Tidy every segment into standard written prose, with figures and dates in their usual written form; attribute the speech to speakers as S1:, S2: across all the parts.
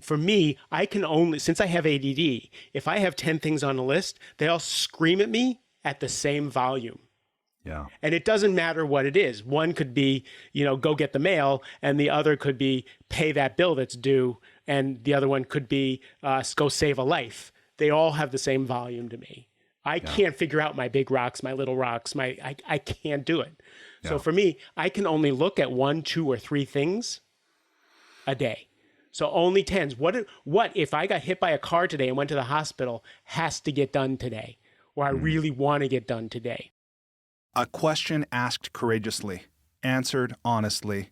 S1: for me, I can only, since I have ADD, if I have 10 things on a list, they all scream at me at the same volume.
S2: Yeah.
S1: And it doesn't matter what it is. One could be, go get the mail, and the other could be pay that bill that's due, and the other one could be go save a life. They all have the same volume to me. I can't figure out my big rocks, my little rocks. I can't do it. Yeah. So for me, I can only look at 1, 2, or 3 things a day. So only 10s. What if I got hit by a car today and went to the hospital has to get done today, or I really want to get done today?
S2: A question asked courageously, answered honestly,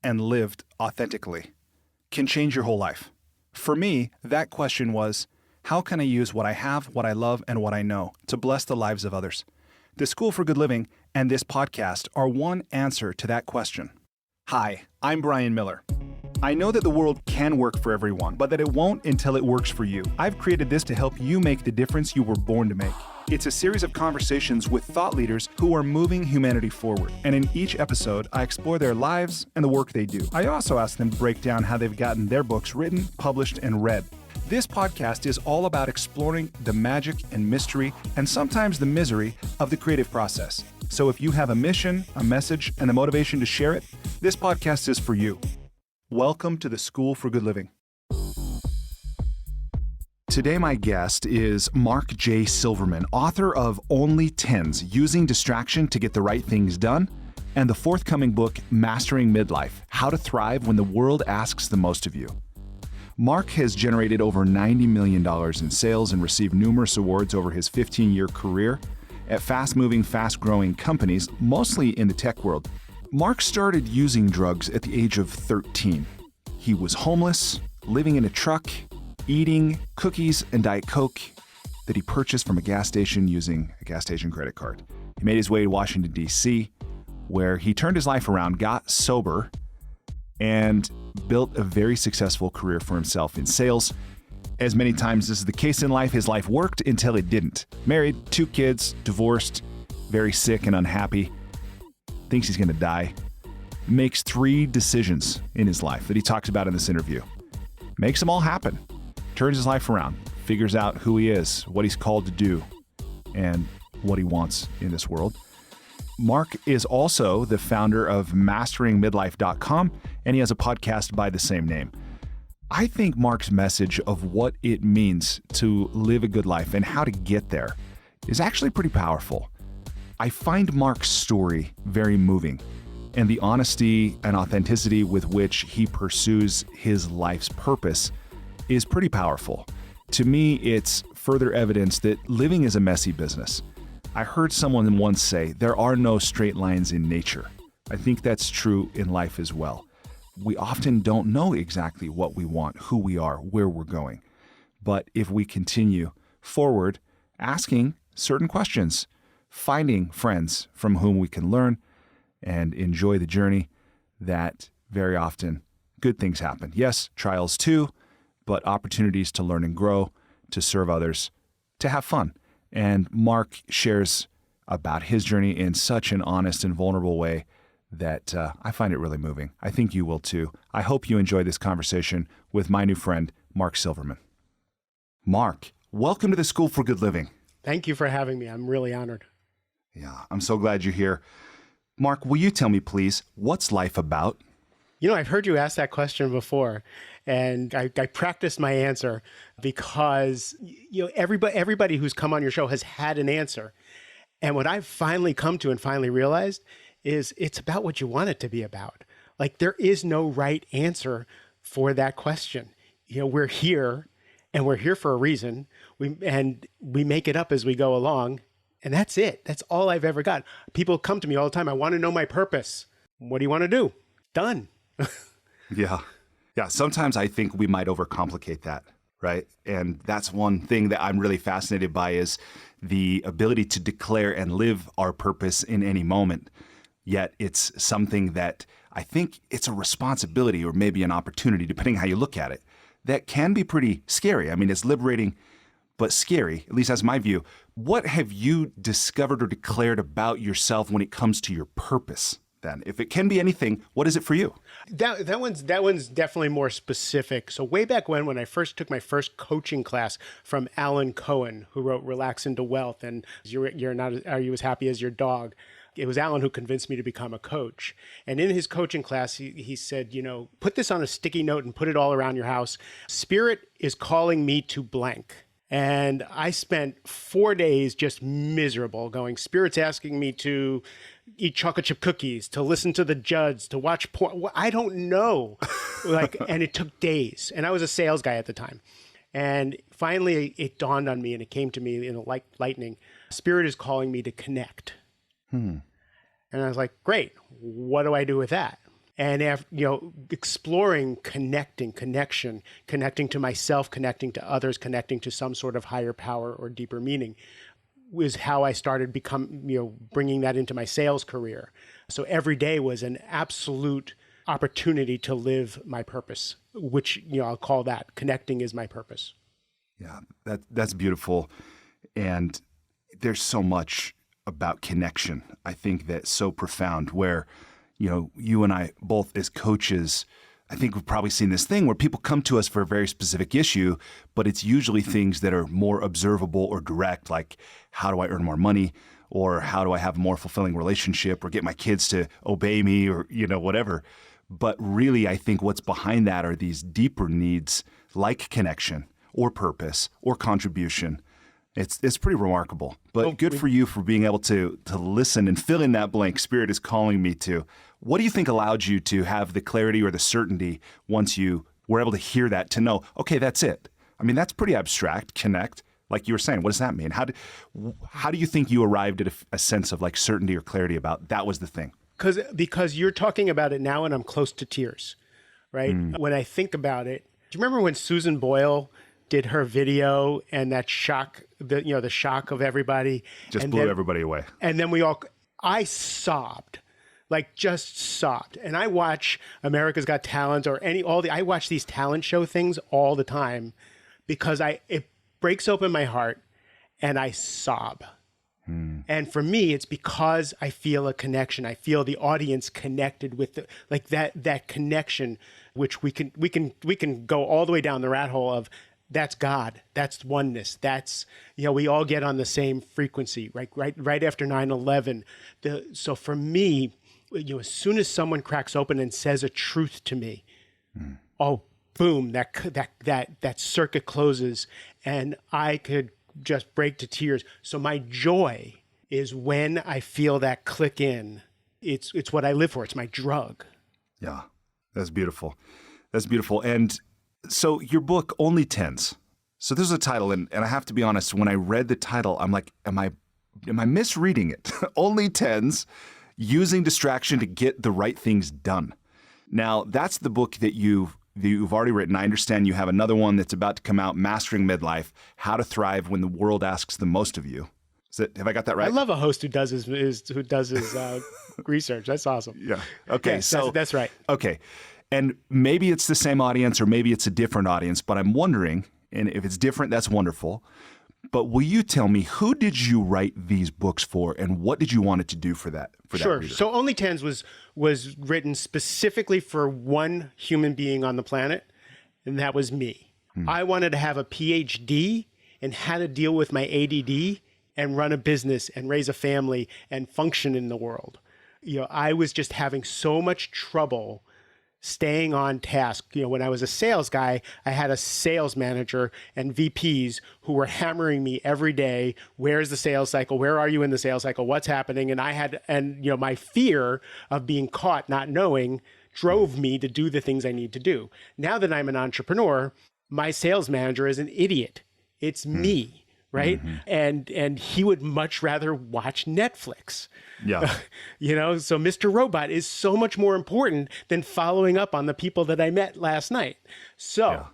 S2: and lived authentically can change your whole life. For me, that question was, how can I use what I have, what I love, and what I know to bless the lives of others? The School for Good Living and this podcast are one answer to that question. Hi, I'm Brian Miller. I know that the world can work for everyone, but that it won't until it works for you. I've created this to help you make the difference you were born to make. It's a series of conversations with thought leaders who are moving humanity forward. And in each episode, I explore their lives and the work they do. I also ask them to break down how they've gotten their books written, published, and read. This podcast is all about exploring the magic and mystery, and sometimes the misery, of the creative process. So if you have a mission, a message, and the motivation to share it, this podcast is for you. Welcome to the School for Good Living. Today, my guest is Mark J Silverman, author of Only 10's, Using Distraction to Get the Right Things Done, and the forthcoming book, Mastering Midlife, How to Thrive When the World Asks the Most of You. Mark has generated over $90 million in sales and received numerous awards over his 15-year career at fast-moving, fast-growing companies, mostly in the tech world. Mark started using drugs at the age of 13. He was homeless, living in a truck, eating cookies and Diet Coke that he purchased from a gas station using a gas station credit card. He made his way to Washington, D.C., where he turned his life around, got sober, and built a very successful career for himself in sales. As many times as is the case in life, his life worked until it didn't. Married, 2 kids, divorced, very sick and unhappy, thinks he's going to die, makes 3 decisions in his life that he talks about in this interview. Makes them all happen. Turns his life around, figures out who he is, what he's called to do, and what he wants in this world. Mark is also the founder of masteringmidlife.com, and he has a podcast by the same name. I think Mark's message of what it means to live a good life and how to get there is actually pretty powerful. I find Mark's story very moving, and the honesty and authenticity with which he pursues his life's purpose is pretty powerful. To me, it's further evidence that living is a messy business. I heard someone once say, there are no straight lines in nature. I think that's true in life as well. We often don't know exactly what we want, who we are, where we're going. But if we continue forward, asking certain questions, finding friends from whom we can learn and enjoy the journey, that very often good things happen. Yes, trials too, but opportunities to learn and grow, to serve others, to have fun. And Mark shares about his journey in such an honest and vulnerable way that I find it really moving. I think you will too. I hope you enjoy this conversation with my new friend, Mark Silverman. Mark, welcome to the School for Good Living.
S1: Thank you for having me. I'm really honored.
S2: Yeah, I'm so glad you're here. Mark, will you tell me, please, what's life about?
S1: I've heard you ask that question before, and I practiced my answer because everybody who's come on your show has had an answer. And what I've finally come to and finally realized is it's about what you want it to be about. Like, there is no right answer for that question. We're here, and we're here for a reason. We make it up as we go along, and that's it. That's all I've ever got. People come to me all the time. I want to know my purpose. What do you want to do? Done.
S2: Yeah. Sometimes I think we might overcomplicate that, right? And that's one thing that I'm really fascinated by is the ability to declare and live our purpose in any moment. Yet it's something that I think it's a responsibility or maybe an opportunity, depending how you look at it, that can be pretty scary. I mean, it's liberating, but scary, at least that's my view. What have you discovered or declared about yourself when it comes to your purpose then? If it can be anything, what is it for you?
S1: That one's definitely more specific. So way back when I first took my first coaching class from Alan Cohen, who wrote Relax into Wealth and Are You as Happy as Your Dog? It was Alan who convinced me to become a coach. And in his coaching class, he said, put this on a sticky note and put it all around your house. Spirit is calling me to blank. And I spent 4 days just miserable going, Spirit's asking me to eat chocolate chip cookies, to listen to the Judds, to watch porn. I don't know. And it took days. And I was a sales guy at the time. And finally, it dawned on me and it came to me in lightning. Spirit is calling me to connect. And I was like, great, what do I do with that? And after, exploring connection, connecting to myself, connecting to others, connecting to some sort of higher power or deeper meaning was how I started bringing that into my sales career. So every day was an absolute opportunity to live my purpose, which, I'll call that connecting is my purpose.
S2: Yeah, that's beautiful. And there's so much about connection, I think, that's so profound where, you and I both as coaches, I think we've probably seen this thing where people come to us for a very specific issue, but it's usually things that are more observable or direct, like how do I earn more money, or how do I have a more fulfilling relationship, or get my kids to obey me, or, whatever. But really, I think what's behind that are these deeper needs like connection or purpose or contribution. It's pretty remarkable, but good for you for being able to listen and fill in that blank. Spirit is calling me to. What do you think allowed you to have the clarity or the certainty once you were able to hear that, to know, okay, that's it? I mean, that's pretty abstract, connect. Like you were saying, what does that mean? How do you think you arrived at a sense of like certainty or clarity about that was the thing?
S1: Because you're talking about it now and I'm close to tears, right? When I think about it, do you remember when Susan Boyle did her video and that shock, the shock of everybody
S2: just blew everybody away.
S1: And then I sobbed, just sobbed. And I watch America's Got Talent or I watch these talent show things all the time because it breaks open my heart and I sob. And for me, it's because I feel a connection. I feel the audience connected with that connection, which we can go all the way down the rat hole of. That's God. That's oneness. That's, we all get on the same frequency, right after 9/11. So for me, as soon as someone cracks open and says a truth to me, oh, boom, that circuit closes and I could just break to tears. So my joy is when I feel that click in. It's what I live for. It's my drug.
S2: Yeah, that's beautiful. That's beautiful. And so your book, Only 10's. So this is a title, and I have to be honest, when I read the title, I'm like, am I misreading it? Only 10's, using distraction to get the right things done. Now, that's the book that you've already written. I understand you have another one that's about to come out, Mastering Midlife, How to Thrive When the World Asks the Most of You. Have I got that right?
S1: I love a host who does his research. That's awesome.
S2: Yeah. Okay.
S1: Yeah, that's right.
S2: Okay. And maybe it's the same audience or maybe it's a different audience, but I'm wondering, and if it's different, that's wonderful. But will you tell me, who did you write these books for and what did you want it to do for that?
S1: Sure.
S2: That reader?
S1: So Only 10's was written specifically for one human being on the planet, and that was me. I wanted to have a PhD in how to deal with my ADD and run a business and raise a family and function in the world. I was just having so much trouble staying on task. When I was a sales guy, I had a sales manager and VPs who were hammering me every day. Where's the sales cycle? Where are you in the sales cycle? What's happening? And my fear of being caught not knowing drove me to do the things I need to do. Now that I'm an entrepreneur, my sales manager is an idiot. It's me. Right. And he would much rather watch Netflix.
S2: Yeah.
S1: So Mr. Robot is so much more important than following up on the people that I met last night. So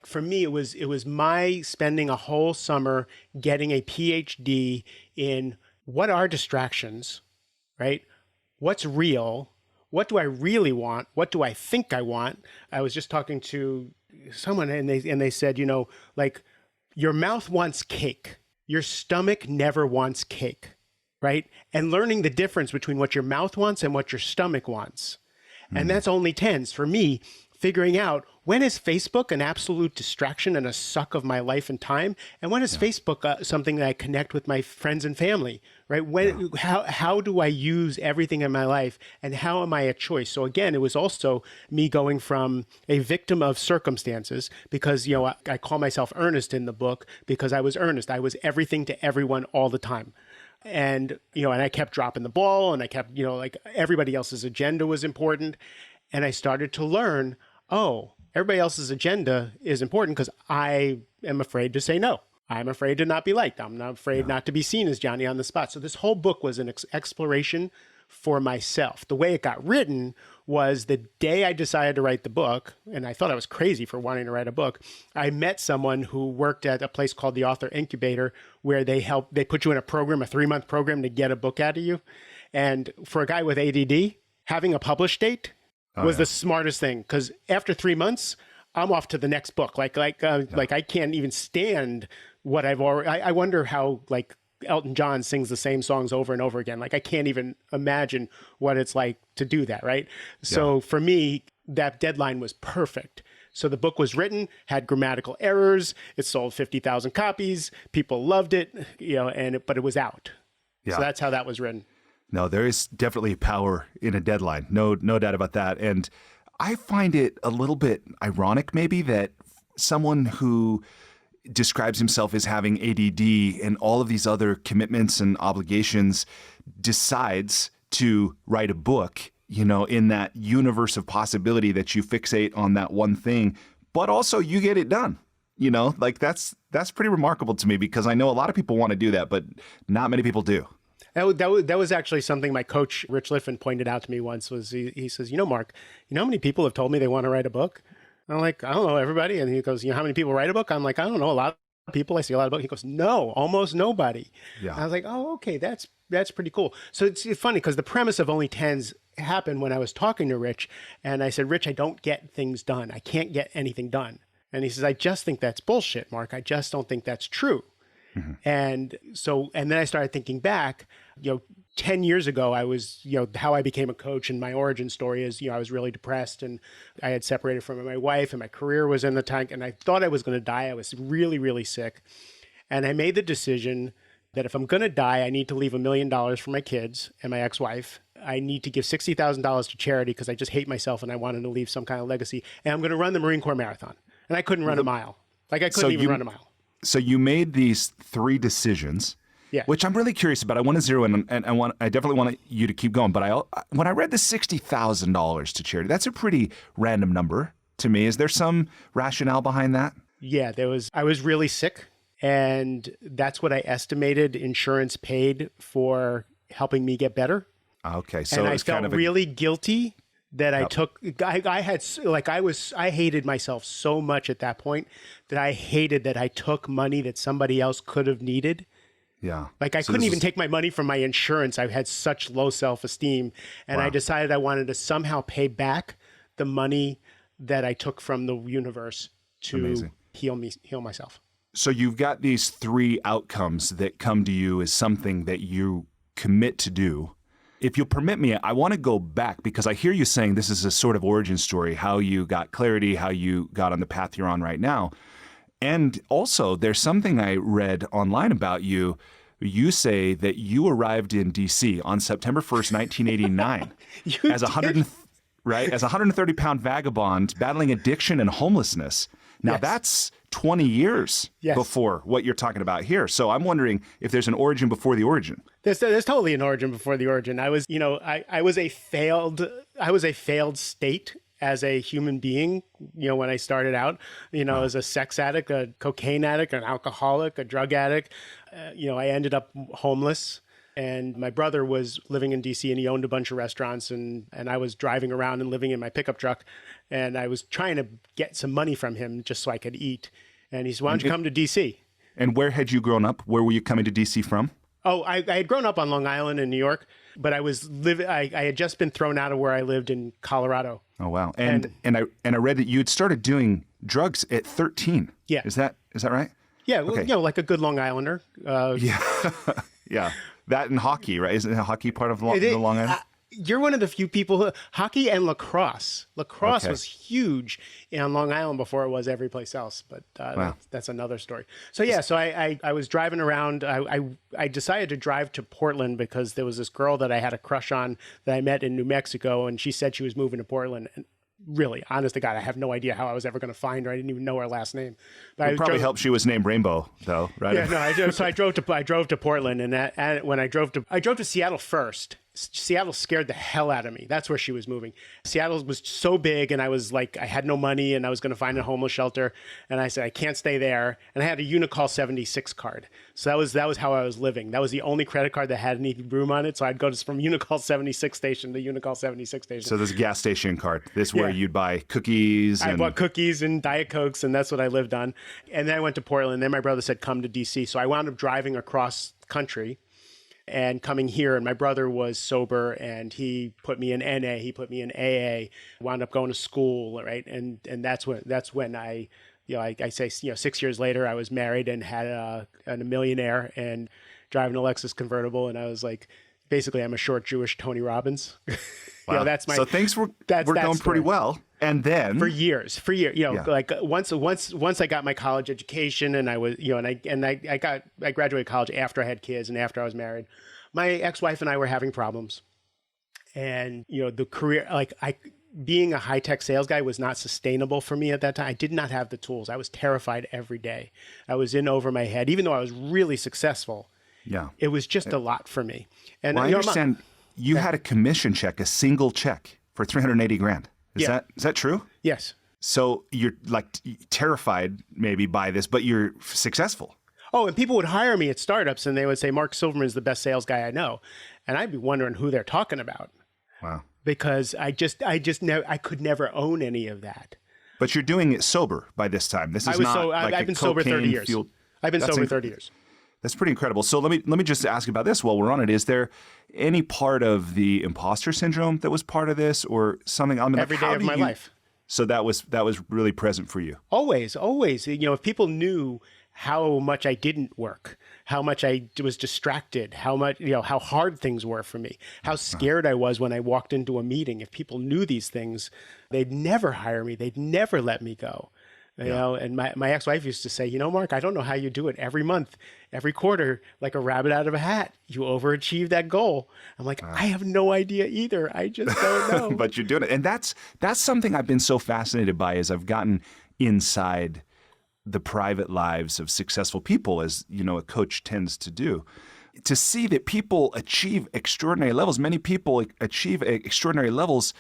S1: for me, it was my spending a whole summer getting a PhD in what are distractions, right? What's real? What do I really want? What do I think I want? I was just talking to someone and they said, your mouth wants cake. Your stomach never wants cake, right? And learning the difference between what your mouth wants and what your stomach wants. And that's only 10's for me, figuring out when is Facebook an absolute distraction and a suck of my life and time, and when is Facebook something that I connect with my friends and family, right? When how do I use everything in my life, and how am I a choice? So again, it was also me going from a victim of circumstances, because I call myself earnest in the book because I was earnest. I was everything to everyone all the time. And and I kept dropping the ball, and I kept like everybody else's agenda was important, and I started to learn, everybody else's agenda is important because I am afraid to say no. I'm afraid to not be liked. I'm not afraid not to be seen as Johnny on the spot. So this whole book was an exploration for myself. The way it got written was the day I decided to write the book, and I thought I was crazy for wanting to write a book. I met someone who worked at a place called the Author Incubator, where they put you in a program, a 3-month program to get a book out of you. And for a guy with ADD, having a publish date was the smartest thing, because after 3 months, I'm off to the next book. Like I can't even stand what I've already. I wonder how Elton John sings the same songs over and over again. Like I can't even imagine what it's like to do that, right? So for me, that deadline was perfect. So the book was written, had grammatical errors. It sold 50,000 copies. People loved it, but it was out. Yeah. So that's how that was written.
S2: No, there is definitely power in a deadline. No doubt about that. And I find it a little bit ironic maybe that someone who describes himself as having ADD and all of these other commitments and obligations decides to write a book, in that universe of possibility that you fixate on that one thing, but also you get it done. That's pretty remarkable to me, because I know a lot of people want to do that, but not many people do.
S1: That was actually something my coach, Rich Liffin, pointed out to me once. Was he says, Mark, how many people have told me they want to write a book? I'm like, I don't know, everybody. And he goes, how many people write a book? I'm like, I don't know, a lot of people. I see a lot of books. He goes, no, almost nobody. Yeah. I was like, oh, okay, that's pretty cool. So it's funny because the premise of Only 10's happened when I was talking to Rich, and I said, Rich, I don't get things done. I can't get anything done. And he says, I just think that's bullshit, Mark. I just don't think that's true. Mm-hmm. And then I started thinking back, 10 years ago, I was, how I became a coach, and my origin story is, I was really depressed, and I had separated from my wife, and my career was in the tank, and I thought I was going to die. I was really, really sick. And I made the decision that if I'm going to die, I need to leave $1 million for my kids and my ex-wife. I need to give $60,000 to charity because I just hate myself and I wanted to leave some kind of legacy. And I'm going to run the Marine Corps Marathon. And I couldn't run a mile. I couldn't even run a mile.
S2: So you made these 3 decisions. Yeah. Which I'm really curious about. I want to zero in, and I definitely want you to keep going. But when I read the $60,000 to charity, that's a pretty random number to me. Is there some rationale behind that?
S1: Yeah, I was really sick, and that's what I estimated insurance paid for helping me get better.
S2: Okay, so
S1: and I felt really guilty that I took. I hated myself so much at that point that I hated that I took money that somebody else could have needed.
S2: Yeah.
S1: I couldn't even take my money from my insurance. I had such low self-esteem. And I decided I wanted to somehow pay back the money that I took from the universe to heal myself.
S2: So you've got these 3 outcomes that come to you as something that you commit to do. If you'll permit me, I want to go back, because I hear you saying this is a sort of origin story, how you got clarity, how you got on the path you're on right now. And also, there's something I read online about you. You say that you arrived in D.C. on September 1st, 1989, as a 130-pound vagabond battling addiction and homelessness. Now, that's 20 years before what you're talking about here. So I'm wondering if there's an origin before the origin.
S1: There's totally an origin before the origin. I was, I was a failed state as a human being, when I started out, as a sex addict, a cocaine addict, an alcoholic, a drug addict. I ended up homeless, and my brother was living in DC, and he owned a bunch of restaurants, and I was driving around and living in my pickup truck, and I was trying to get some money from him just so I could eat. And he said, why don't you come to DC?
S2: And where had you grown up? Where were you coming to DC from?
S1: Oh, I had grown up on Long Island in New York, but I had just been thrown out of where I lived in Colorado.
S2: Oh, wow. And I read that you had started doing drugs at 13.
S1: Yeah.
S2: Is that right?
S1: Yeah. Okay. Like a good Long Islander.
S2: Yeah. Yeah. That and hockey, right? Isn't hockey part of the Long Island?
S1: You're one of the few people who, hockey and lacrosse. Lacrosse
S2: Okay.
S1: was huge on Long Island before it was every place else, but
S2: Wow.
S1: that's another story. So yeah, so I was driving around. I decided to drive to Portland because there was this girl that I had a crush on that I met in New Mexico, and she said she was moving to Portland. And really, honest to God, I have no idea how I was ever going to find her. I didn't even know her last name. But
S2: It probably helped she was named Rainbow, though, right?
S1: Yeah, no. I drove to Portland, and when I drove to Seattle first. Seattle scared the hell out of me. That's where she was moving. Seattle was so big, and I was like, I had no money, and I was going to find a homeless shelter, and I said I can't stay there. And I had a Unicall 76 card, so that was how I was living. That was the only credit card that had any room on it. So I'd go from Unicall 76 station to Unicall 76 station.
S2: So this gas station card. This where
S1: Yeah.
S2: you'd buy cookies.
S1: I bought cookies and Diet Cokes, and that's what I lived on. And then I went to Portland. Then my brother said, come to DC. So I wound up driving across country and coming here. And my brother was sober, and he put me in NA. He put me in AA. Wound up going to school, right? And that's when I say 6 years later, I was married and had a millionaire and driving a Lexus convertible. And I was like, basically, I'm a short Jewish Tony Robbins.
S2: Wow.
S1: That's my.
S2: So things were
S1: that's
S2: going
S1: story.
S2: pretty well. And then
S1: For years, like once I got my college education, and I was, I graduated college after I had kids and after I was married. My ex-wife and I were having problems, and the career, being a high-tech sales guy was not sustainable for me at that time. I did not have the tools. I was terrified every day. I was in over my head, even though I was really successful.
S2: Yeah.
S1: It was just a lot for me. And
S2: Well, I understand you had a commission check, a single check for $380,000. Is that true?
S1: Yes.
S2: So you're like terrified maybe by this, but you're successful.
S1: Oh, and people would hire me at startups, and they would say, Mark Silverman is the best sales guy I know. And I'd be wondering who they're talking about.
S2: Wow.
S1: Because I could never own any of that.
S2: But you're doing it sober by this time. This is
S1: I've been sober 30 years. I've been sober 30 years.
S2: That's pretty incredible. So let me just ask about this while we're on it. Is there any part of the imposter syndrome that was part of this, or something? I mean,
S1: Every day of my life.
S2: So that was really present for you.
S1: Always. If people knew how much I didn't work, how much I was distracted, how much, how hard things were for me, how scared I was when I walked into a meeting. If people knew these things, they'd never hire me. They'd never let me go. You know, and my ex-wife used to say, Mark, I don't know how you do it every month, every quarter, like a rabbit out of a hat. You overachieve that goal. I'm like, I have no idea either. I just don't know.
S2: But you're doing it. And that's something I've been so fascinated by as I've gotten inside the private lives of successful people, as a coach tends to do. To see that people achieve extraordinary levels. Many people achieve extraordinary levels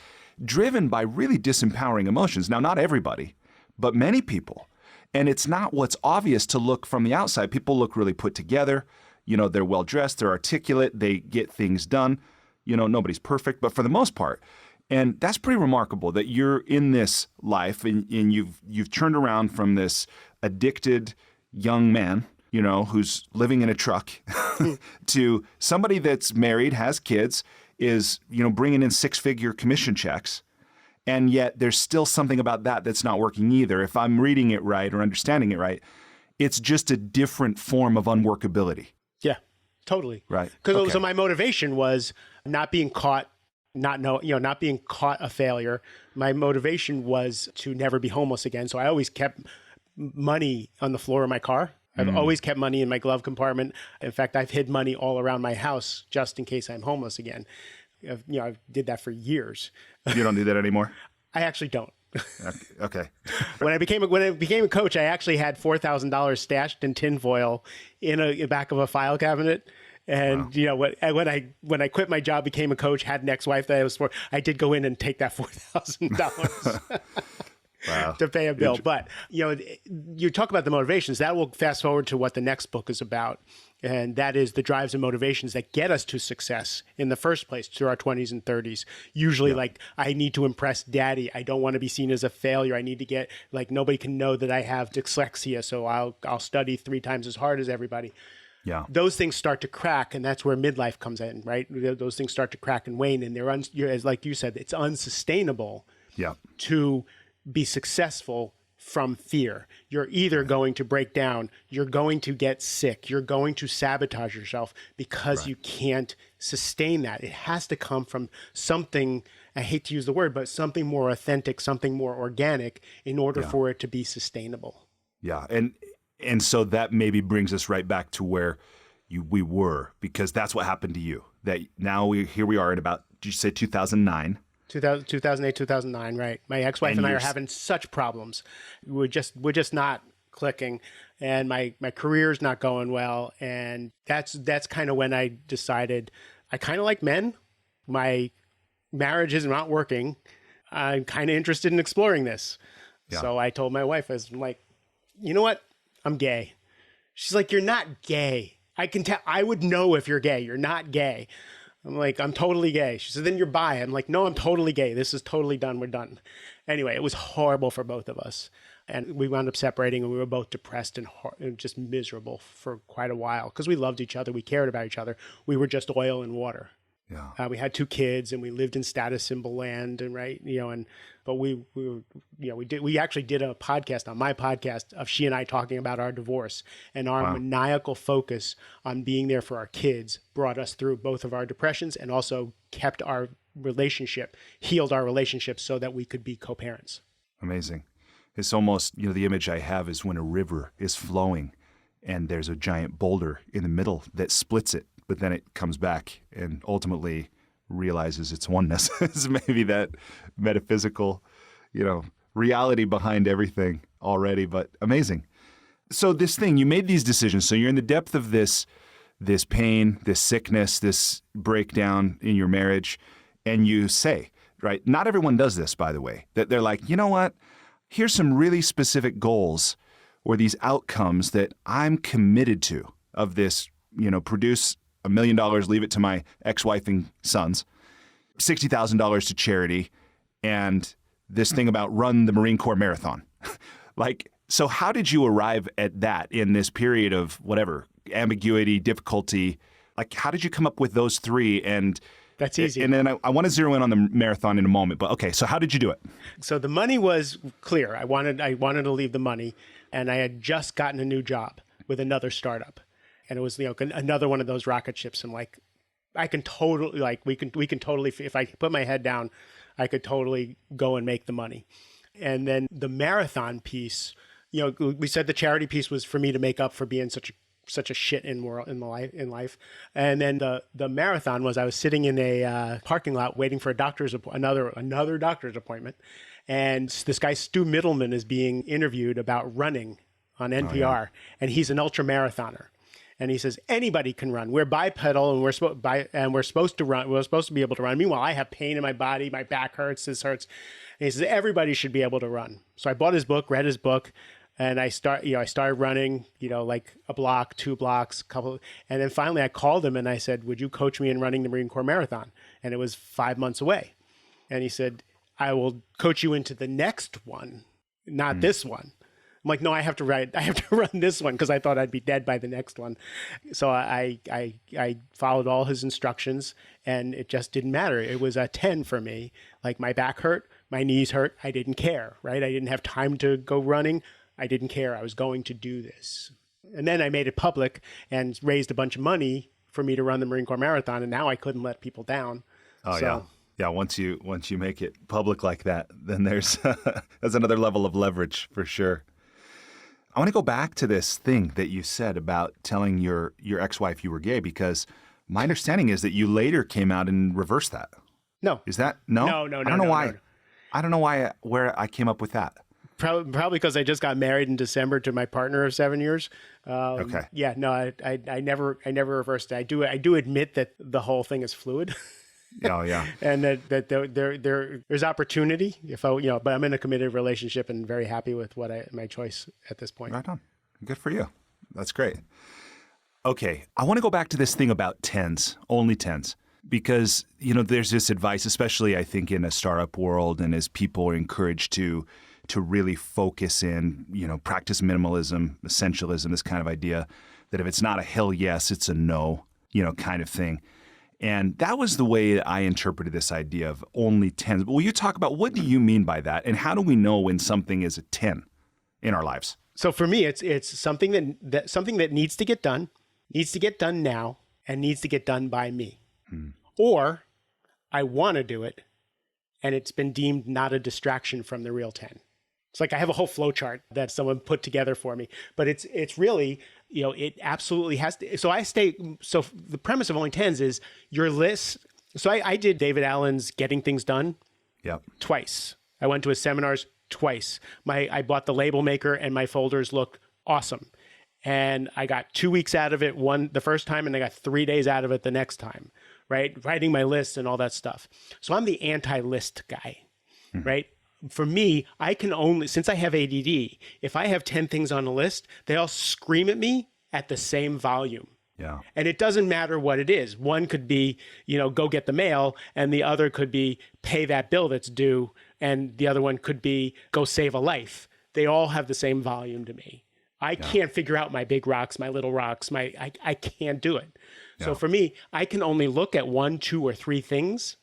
S2: driven by really disempowering emotions. Now, not everybody, but many people. And it's not what's obvious to look from the outside. People look really put together. They're well-dressed, they're articulate, they get things done. Nobody's perfect, but for the most part. And that's pretty remarkable that you're in this life and you've turned around from this addicted young man, who's living in a truck to somebody that's married, has kids, is, bringing in six-figure commission checks. And yet there's still something about that that's not working either. If I'm reading it right or understanding it right, it's just a different form of unworkability.
S1: Yeah, totally.
S2: Right.
S1: So my motivation was not being caught, not being caught a failure. My motivation was to never be homeless again. So I always kept money on the floor of my car. I've always kept money in my glove compartment. In fact, I've hid money all around my house just in case I'm homeless again. I did that for years.
S2: You don't do that anymore?
S1: I actually don't.
S2: Okay.
S1: When I became a coach, I actually had $4,000 stashed in tinfoil in the back of a file cabinet. And when I quit my job, became a coach, had an ex-wife that I was for, I did go in and take that $4,000 to pay a bill. But you talk about the motivations. That will fast forward to what the next book is about. And that is the drives and motivations that get us to success in the first place through our 20s and 30s. Usually like, I need to impress daddy. I don't want to be seen as a failure. I need to get, nobody can know that I have dyslexia. So I'll study 3 times as hard as everybody.
S2: Yeah.
S1: Those things start to crack, and that's where midlife comes in, right? Those things start to crack and wane, and as like you said, it's unsustainable to be successful from fear. You're either going to break down, you're going to get sick, you're going to sabotage yourself because you can't sustain that. It has to come from something, I hate to use the word, but something more authentic, something more organic in order for it to be sustainable.
S2: Yeah. And so that maybe brings us right back to where we were, because that's what happened to you. That now here we are in about, did you say 2009?
S1: 2008, 2009, right. My ex-wife and I are having such problems. We're just not clicking, and my career's not going well. And that's kind of when I decided I kind of like men. My marriage is not working. I'm kind of interested in exploring this. Yeah. So I told my wife, I was like, you know what? I'm gay. She's like, you're not gay. I can tell. I would know if you're gay. You're not gay. I'm like, I'm totally gay. She said, then you're bi. I'm like, no, I'm totally gay. This is totally done. We're done. Anyway, it was horrible for both of us. And we wound up separating, and we were both depressed and just miserable for quite a while because we loved each other. We cared about each other. We were just oil and water. Yeah. We had 2 kids, and we lived in status symbol land, and but we actually did a podcast on my podcast of she and I talking about our divorce, and our maniacal focus on being there for our kids brought us through both of our depressions and also kept our relationship, healed our relationship so that we could be co-parents.
S2: Amazing. It's almost, the image I have is when a river is flowing and there's a giant boulder in the middle that splits it, but then it comes back and ultimately realizes its oneness. It's maybe that metaphysical, reality behind everything already, but amazing. So this thing, you made these decisions. So you're in the depth of this pain, this sickness, this breakdown in your marriage, and you say, right? Not everyone does this, by the way, that they're like, you know what? Here's some really specific goals or these outcomes that I'm committed to of this, produce $1 million, leave it to my ex-wife and sons, $60,000 to charity, and this thing about run the Marine Corps marathon. So how did you arrive at that in this period of whatever, ambiguity, difficulty? How did you come up with those 3? And
S1: that's easy.
S2: And then I want to zero in on the marathon in a moment, but okay, so how did you do it?
S1: So the money was clear. I wanted to leave the money, and I had just gotten a new job with another startup. And it was, another one of those rocket ships. I'm like, I can totally, we can totally, if I put my head down, I could totally go and make the money. And then the marathon piece, we said the charity piece was for me to make up for being such a shit in life. And then the marathon was I was sitting in a parking lot waiting for another doctor's appointment. And this guy, Stu Middleman, is being interviewed about running on NPR. And he's an ultra marathoner. And he says, anybody can run. We're bipedal, and we're supposed to run. We're supposed to be able to run. Meanwhile, I have pain in my body. My back hurts. This hurts. And he says, everybody should be able to run. So I bought his book, read his book, and I started running, like a block, 2 blocks, couple. And then finally I called him and I said, would you coach me in running the Marine Corps Marathon? And it was 5 months away. And he said, I will coach you into the next one, not this one. I'm like, no, I have to run this one because I thought I'd be dead by the next one. So I followed all his instructions, and it just didn't matter. It was a 10 for me. Like, my back hurt, my knees hurt. I didn't care, right? I didn't have time to go running. I didn't care. I was going to do this. And then I made it public and raised a bunch of money for me to run the Marine Corps Marathon, and now I couldn't let people down.
S2: Oh, so, yeah. Yeah, once you make it public like that, then there's another level of leverage for sure. I want to go back to this thing that you said about telling your ex-wife you were gay, because my understanding is that you later came out and reversed that.
S1: No.
S2: Is that no?
S1: No.
S2: I don't know why.
S1: No.
S2: I don't know where I came up with that.
S1: Probably because I just got married in December to my partner of 7 years.
S2: Okay.
S1: Yeah. No. I never reversed it. I do admit that the whole thing is fluid.
S2: Oh, yeah.
S1: And that there's opportunity but I'm in a committed relationship and very happy with my choice at this point.
S2: Right on. Good for you. That's great. Okay. I want to go back to this thing about 10's, only 10's, because, there's this advice, especially I think in a startup world, and as people are encouraged to really focus in, practice minimalism, essentialism, this kind of idea that if it's not a hell yes, it's a no, kind of thing. And that was the way I interpreted this idea of only 10's. But will you talk about what do you mean by that? And how do we know when something is a 10? in our lives?
S1: So for me, it's something that needs to get done now, and needs to get done by me. Or I want to do it, and it's been deemed not a distraction from the real 10. It's like I have a whole flow chart that someone put together for me, but it's really, it absolutely has to. So the premise of Only 10's is your list. So I did David Allen's Getting Things Done twice. I went to his seminars twice. I bought the label maker, and my folders look awesome. And I got 2 weeks out of it the first time, and I got 3 days out of it the next time, right? Writing my list and all that stuff. So I'm the anti-list guy, right? For me, I can only, since I have ADD, if I have 10 things on a list, they all scream at me at the same volume.
S2: Yeah.
S1: And it doesn't matter what it is. One could be, go get the mail, and the other could be pay that bill that's due, and the other one could be go save a life. They all have the same volume to me. I can't figure out my big rocks, my little rocks, I can't do it. Yeah. So for me, I can only look at 1, 2, or 3 things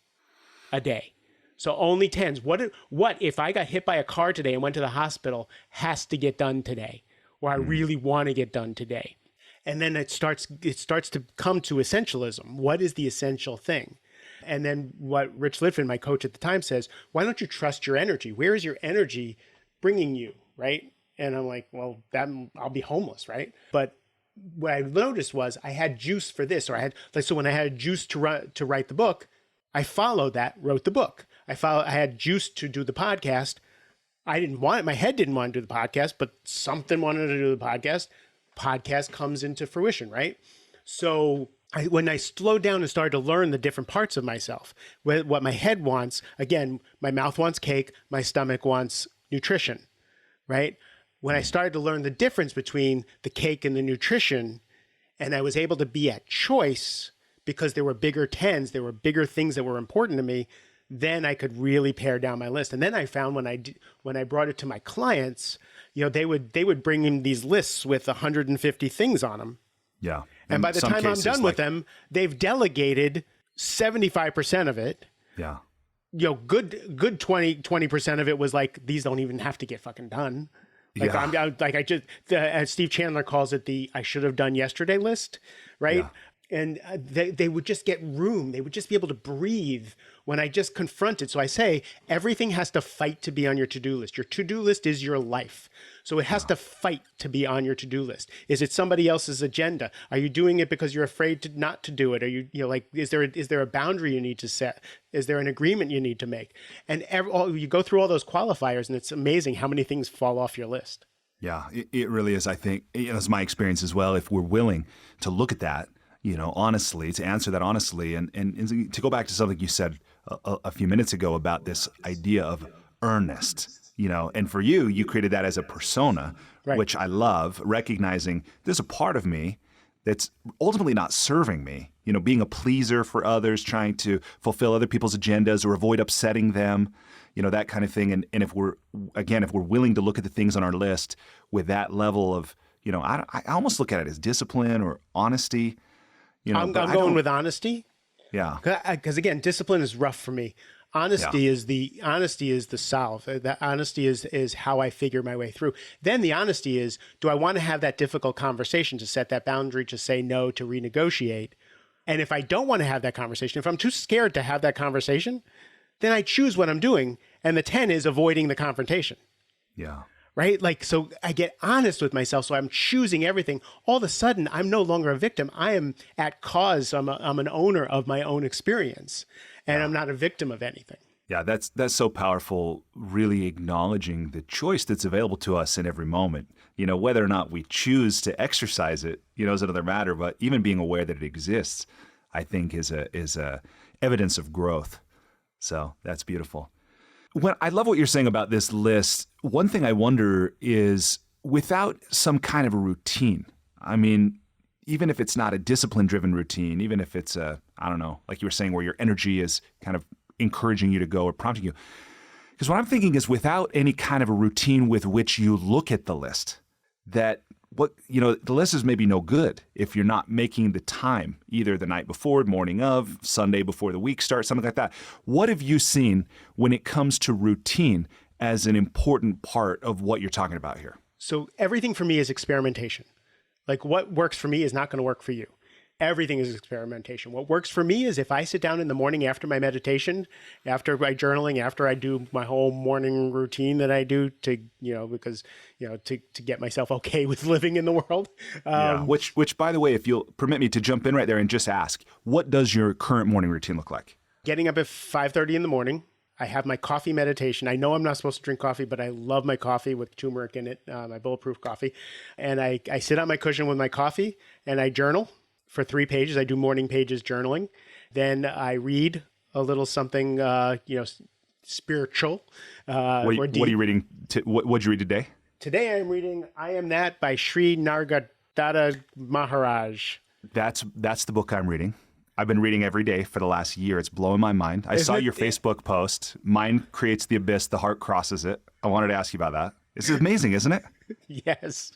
S1: a day. So Only 10's. What if I got hit by a car today and went to the hospital, has to get done today, or I really want to get done today. And then it starts to come to essentialism. What is the essential thing? And then what Rich Litvin, my coach at the time, says, why don't you trust your energy? Where is your energy bringing you, right? And I'm like, well, I'll be homeless, right? But what I noticed was I had juice for this, so when I had juice to write the book, I followed that, wrote the book. I had juice to do the podcast. I didn't want it. My head didn't want to do the podcast, but something wanted to do the podcast. Podcast comes into fruition, right? So when I slowed down and started to learn the different parts of myself, what my head wants, again, my mouth wants cake, my stomach wants nutrition, right? When I started to learn the difference between the cake and the nutrition, and I was able to be at choice because there were bigger 10's, there were bigger things that were important to me, then I could really pare down my list. And then I found when I brought it to my clients, they would bring in these lists with 150 things on them.
S2: Yeah.
S1: And by the time I'm done with them, they've delegated 75% of it.
S2: Yeah.
S1: Good 20% of it was like, these don't even have to get fucking done. Steve Chandler calls it the I should have done yesterday list, right? Yeah. And they would just get room. They would just be able to breathe when I just confronted. So I say, everything has to fight to be on your to-do list. Your to-do list is your life. So it has to fight to be on your to-do list. Is it somebody else's agenda? Are you doing it because you're afraid not to do it? Are you is there a boundary you need to set? Is there an agreement you need to make? And you go through all those qualifiers, and it's amazing how many things fall off your list.
S2: Yeah, it really is. I think it's my experience as well. If we're willing to look at that, honestly, to answer that honestly, and to go back to something you said a few minutes ago about this idea of earnest, and for you created that as a persona, right, which I love, recognizing there's a part of me that's ultimately not serving me, being a pleaser for others, trying to fulfill other people's agendas or avoid upsetting them, that kind of thing. And if we're willing to look at the things on our list with that level of, I almost look at it as discipline or honesty.
S1: I'm going with honesty.
S2: Yeah.
S1: Because again, discipline is rough for me. Honesty is the salve. That honesty is how I figure my way through. Then the honesty is, do I want to have that difficult conversation, to set that boundary, to say no, to renegotiate? And if I don't want to have that conversation, if I'm too scared to have that conversation, then I choose what I'm doing. And the 10 is avoiding the confrontation.
S2: Yeah.
S1: Right? So I get honest with myself. So I'm choosing everything. All of a sudden, I'm no longer a victim. I am at cause. I'm an owner of my own experience, and I'm not a victim of anything.
S2: Yeah, that's so powerful, really acknowledging the choice that's available to us in every moment. Whether or not we choose to exercise it, is another matter, but even being aware that it exists, I think is a evidence of growth. So that's beautiful. I love what you're saying about this list. One thing I wonder is, without some kind of a routine, I mean, even if it's not a discipline-driven routine, even if it's like you were saying, where your energy is kind of encouraging you to go or prompting you. Because what I'm thinking is, without any kind of a routine with which you look at the list, that the list is maybe no good if you're not making the time, either the night before, morning of, Sunday before the week starts, something like that. What have you seen when it comes to routine as an important part of what you're talking about here?
S1: So everything for me is experimentation. Like what works for me is not going to work for you. Everything is experimentation. What works for me is if I sit down in the morning after my meditation, after my journaling, after I do my whole morning routine that I do to, because, to get myself okay with living in the world.
S2: Yeah. Which, by the way, if you'll permit me to jump in right there and just ask, what does your current morning routine look like?
S1: Getting up at 5:30 in the morning. I have my coffee meditation. I know I'm not supposed to drink coffee, but I love my coffee with turmeric in it, my bulletproof coffee. And I sit on my cushion with my coffee and I journal for 3 pages. I do morning pages journaling. Then I read a little something, spiritual.
S2: What are you reading? What'd you read today?
S1: Today I'm reading I Am That by Sri Nargadatta Maharaj.
S2: That's the book I'm reading. I've been reading every day for the last year. It's blowing my mind. I saw your Facebook post. Mind creates the abyss, the heart crosses it. I wanted to ask you about that. This is amazing, isn't it?
S1: Yes.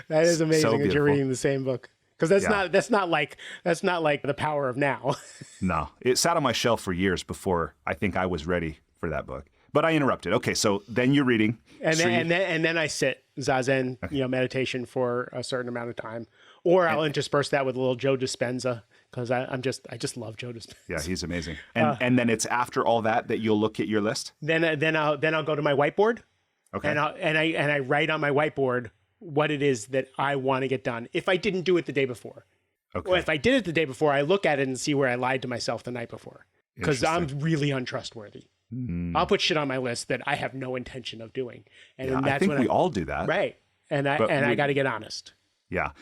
S1: That is amazing that you're reading the same book. Because that's not like The Power of Now.
S2: No. It sat on my shelf for years before I think I was ready for that book. But I interrupted. Okay, so then you're reading.
S1: And then I sit Zazen, meditation for a certain amount of time. Or I'll intersperse that with a little Joe Dispenza. Because I just love Joe Dispenza.
S2: Yeah, he's amazing. And then it's after all that you'll look at your list?
S1: Then I'll go to my whiteboard.
S2: Okay.
S1: And I write on my whiteboard what it is that I want to get done. If I didn't do it the day before. Okay. Or if I did it the day before, I look at it and see where I lied to myself the night before. Because I'm really untrustworthy. I'll put shit on my list that I have no intention of doing. And that's
S2: I think we all do that.
S1: Right. And I got to get honest.
S2: Yeah.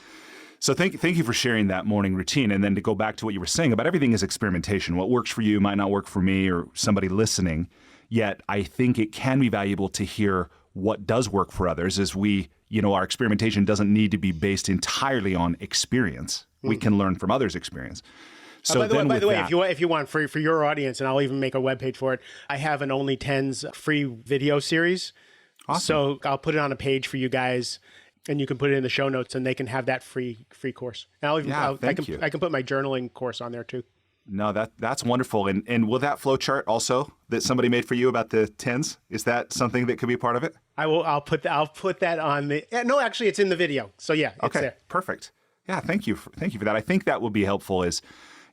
S2: So thank you for sharing that morning routine. And then to go back to what you were saying about everything is experimentation. What works for you might not work for me or somebody listening. Yet I think it can be valuable to hear what does work for others as our experimentation doesn't need to be based entirely on experience. We can learn from others' experience. So
S1: by the way, if you want for your audience, and I'll even make a webpage for it, I have an Only 10's free video series.
S2: Awesome.
S1: So I'll put it on a page for you guys. And you can put it in the show notes, and they can have that free course. And I can put my journaling course on there too.
S2: No, that's wonderful. And will that flow chart also that somebody made for you about the 10's? Is that something that could be part of it?
S1: I'll put that on the. No, actually, it's in the video. So yeah, it's there.
S2: Perfect. Yeah, thank you for that. I think that would be helpful.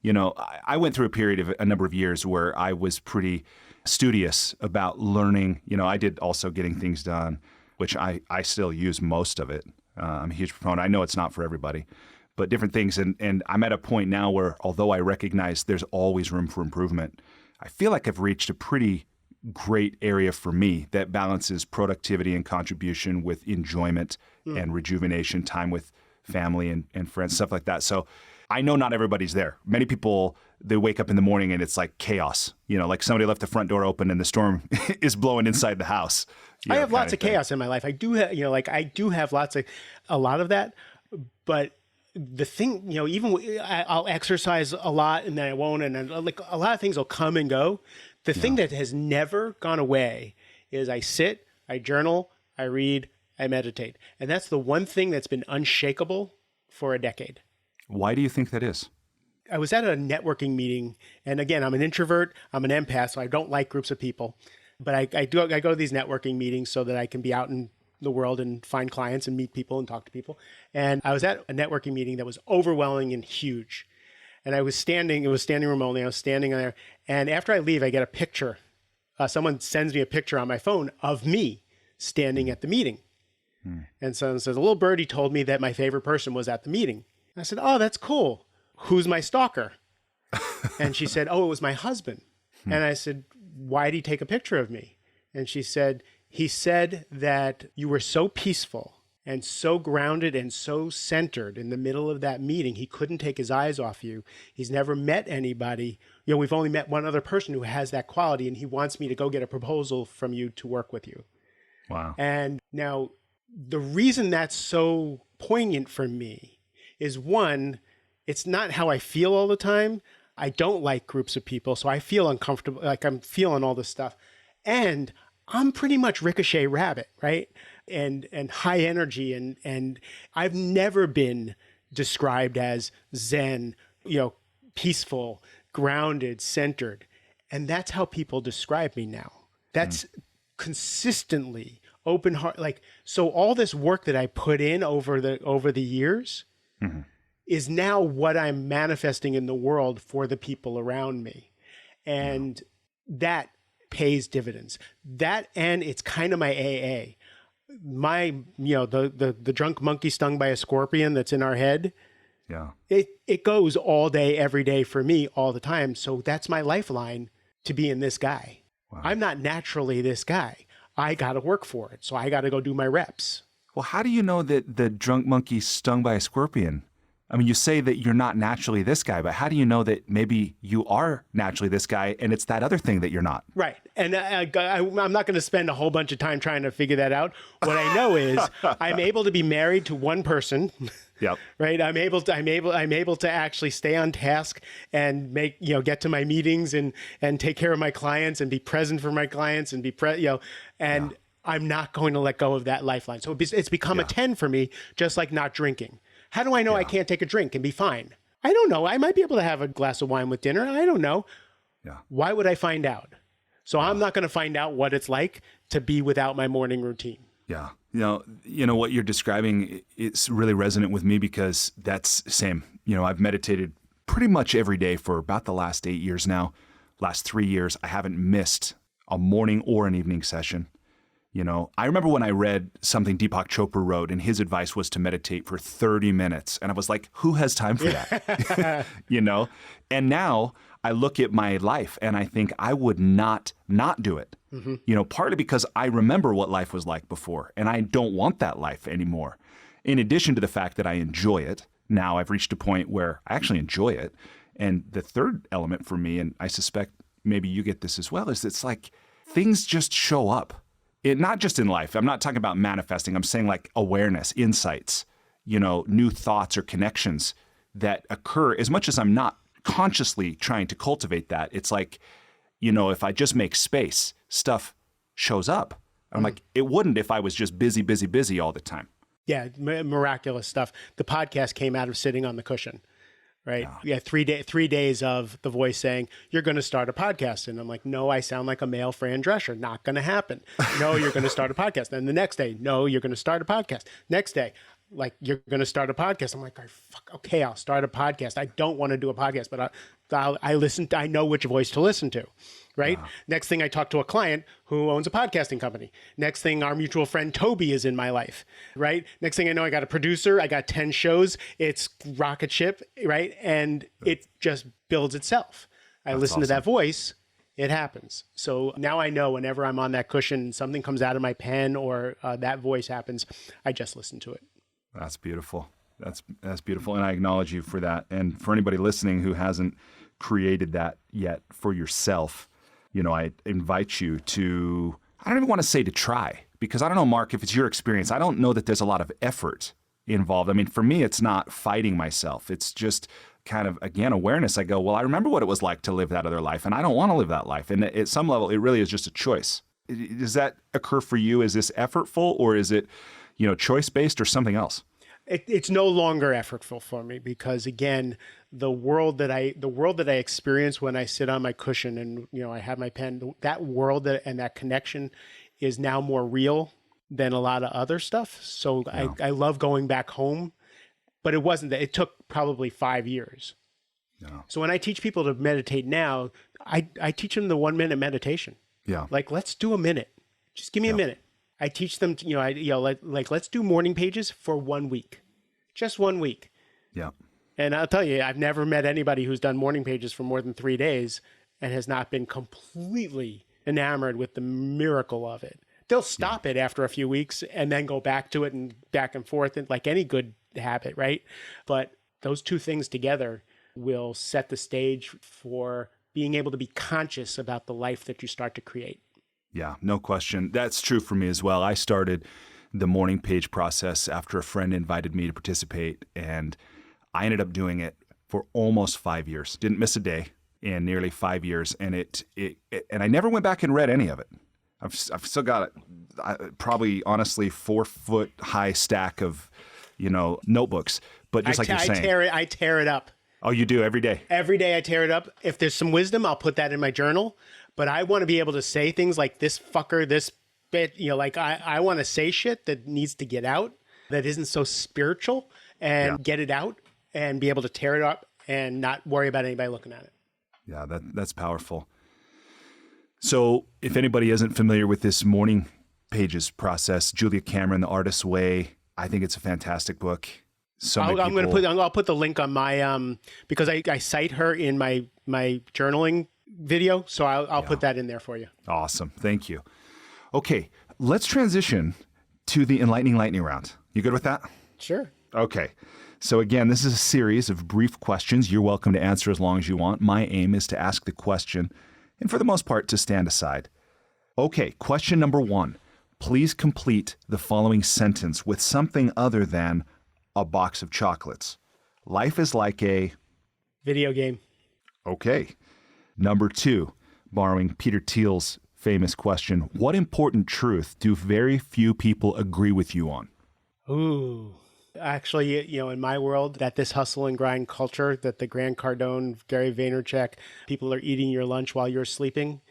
S2: I went through a period of a number of years where I was pretty studious about learning. I did also getting things done, which I still use most of it. I'm a huge proponent. I know it's not for everybody, but different things. And I'm at a point now where, although I recognize there's always room for improvement, I feel like I've reached a pretty great area for me that balances productivity and contribution with enjoyment and rejuvenation, time with family and friends, stuff like that. So I know not everybody's there. Many people, they wake up in the morning and it's like chaos. Like somebody left the front door open and the storm is blowing inside the house.
S1: I have lots of chaos in my life. I do have, I do have a lot of that. But the thing, even I'll exercise a lot and then I won't. And then, a lot of things will come and go. The thing that has never gone away is I sit, I journal, I read, I meditate. And that's the one thing that's been unshakable for a decade.
S2: Why do you think that is?
S1: I was at a networking meeting, and again, I'm an introvert, I'm an empath, so I don't like groups of people. But I go to these networking meetings so that I can be out in the world and find clients and meet people and talk to people. And I was at a networking meeting that was overwhelming and huge. And it was standing room only. I was standing there. And after I leave, I get a picture. Someone sends me a picture on my phone of me standing at the meeting. And so the little birdie told me that my favorite person was at the meeting. I said, oh, that's cool. Who's my stalker? And she said, oh, it was my husband. And I said, why did he take a picture of me? And she said, he said that you were so peaceful and so grounded and so centered in the middle of that meeting, he couldn't take his eyes off you. He's never met anybody. We've only met one other person who has that quality, and he wants me to go get a proposal from you to work with you.
S2: Wow.
S1: And now the reason that's so poignant for me is, one, it's not how I feel all the time. I don't like groups of people, so I feel uncomfortable, like I'm feeling all this stuff. And I'm pretty much Ricochet Rabbit, right? And high energy. And I've never been described as Zen, peaceful, grounded, centered. And that's how people describe me now. That's consistently, open heart. Like, so all this work that I put in over the years is now what I'm manifesting in the world for the people around me. And that pays dividends. That, and it's kind of my AA. My, the drunk monkey stung by a scorpion that's in our head.
S2: Yeah.
S1: It goes all day, every day for me, all the time. So that's my lifeline to being this guy. Wow. I'm not naturally this guy. I got to work for it. So I got to go do my reps.
S2: Well, how do you know that the drunk monkey stung by a scorpion? I mean, you say that you're not naturally this guy, but how do you know that maybe you are naturally this guy and it's that other thing that you're not?
S1: Right. And I'm not going to spend a whole bunch of time trying to figure that out. What I know is I'm able to be married to one person.
S2: Yep.
S1: Right. I'm able to actually stay on task and get to my meetings and take care of my clients and be present for my clients and I'm not going to let go of that lifeline. So it's become a 10 for me, just like not drinking. How do I know I can't take a drink and be fine? I don't know. I might be able to have a glass of wine with dinner. I don't know. Yeah. Why would I find out? So I'm not going to find out what it's like to be without my morning routine.
S2: Yeah. You know what you're describing, it's really resonant with me because that's same. I've meditated pretty much every day for about the last 8 years now. Last 3 years, I haven't missed a morning or an evening session. I remember when I read something Deepak Chopra wrote, and his advice was to meditate for 30 minutes. And I was like, who has time for that? And now I look at my life and I think I would not do it. Partly because I remember what life was like before, and I don't want that life anymore. In addition to the fact that I enjoy it, now I've reached a point where I actually enjoy it. And the third element for me, and I suspect maybe you get this as well, is it's like things just show up. Not just in life. I'm not talking about manifesting. I'm saying like awareness, insights, new thoughts or connections that occur. As much as I'm not consciously trying to cultivate that, it's like, if I just make space, stuff shows up. I'm like, it wouldn't if I was just busy all the time.
S1: Yeah, miraculous stuff. The podcast came out of sitting on the cushion. Right. Yeah. 3 days of the voice saying, you're going to start a podcast. And I'm like, no, I sound like a male Fran Drescher. Not going to happen. No, you're going to start a podcast. And the next day, no, you're going to start a podcast. Next day, like, you're going to start a podcast. I'm like, okay, I'll start a podcast. I don't want to do a podcast, but I listen. I know which voice to listen to. Right. Wow. Next thing, I talk to a client who owns a podcasting company. Next thing, our mutual friend Toby is in my life. Right. Next thing I know, I got a producer. I got 10 shows. It's rocket ship. Right. And it just builds itself. I listen to that voice. It happens. So now I know whenever I'm on that cushion, something comes out of my pen or that voice happens, I just listen to it.
S2: That's beautiful. That's beautiful. And I acknowledge you for that. And for anybody listening who hasn't created that yet for yourself, I invite you to, I don't even want to say to try, because I don't know, Mark, if it's your experience, I don't know that there's a lot of effort involved. I mean, for me, it's not fighting myself. It's just kind of, again, awareness. I go, well, I remember what it was like to live that other life, and I don't want to live that life. And at some level, it really is just a choice. Does that occur for you? Is this effortful, or is it, choice-based or something else?
S1: It's no longer effortful for me because, again, the world that I experience when I sit on my cushion and I have my pen, that world and that connection is now more real than a lot of other stuff. So yeah. I love going back home, but it wasn't that. It took probably 5 years. Yeah. So when I teach people to meditate now, I teach them the 1 minute meditation. Yeah, like, let's do a minute. Just give me a minute. I teach them, let's do morning pages for 1 week, just 1 week. Yeah. And I'll tell you, I've never met anybody who's done morning pages for more than 3 days and has not been completely enamored with the miracle of it. They'll stop it after a few weeks and then go back to it and back and forth, and like any good habit, right? But those two things together will set the stage for being able to be conscious about the life that you start to create.
S2: Yeah, no question. That's true for me as well. I started the morning page process after a friend invited me to participate, and I ended up doing it for almost 5 years. Didn't miss a day in nearly 5 years, and and I never went back and read any of it. I've still got probably honestly 4 foot high stack of notebooks. But just like you're saying,
S1: I tear it up.
S2: Oh, you do every day?
S1: Every day I tear it up. If there's some wisdom, I'll put that in my journal. But I want to be able to say things like, this fucker, this bit, like I want to say shit that needs to get out, that isn't so spiritual, and get it out and be able to tear it up and not worry about anybody looking at it.
S2: Yeah, that's powerful. So if anybody isn't familiar with this morning pages process, Julia Cameron, The Artist's Way, I think it's a fantastic book.
S1: I'll put the link on my because I cite her in my journaling video, so I'll put that in there for you.
S2: Awesome, thank you. Okay, let's transition to the Enlightening Lightning Round. You good with that?
S1: Sure.
S2: Okay. So again, this is a series of brief questions. You're welcome to answer as long as you want. My aim is to ask the question, and for the most part, to stand aside. Okay, question number 1. Please complete the following sentence with something other than a box of chocolates. Life is like a...
S1: video game.
S2: Okay. Number 2, borrowing Peter Thiel's famous question, what important truth do very few people agree with you on?
S1: Ooh. Actually, in my world, that this hustle and grind culture, that the Grant Cardone, Gary Vaynerchuk, people are eating your lunch while you're sleeping,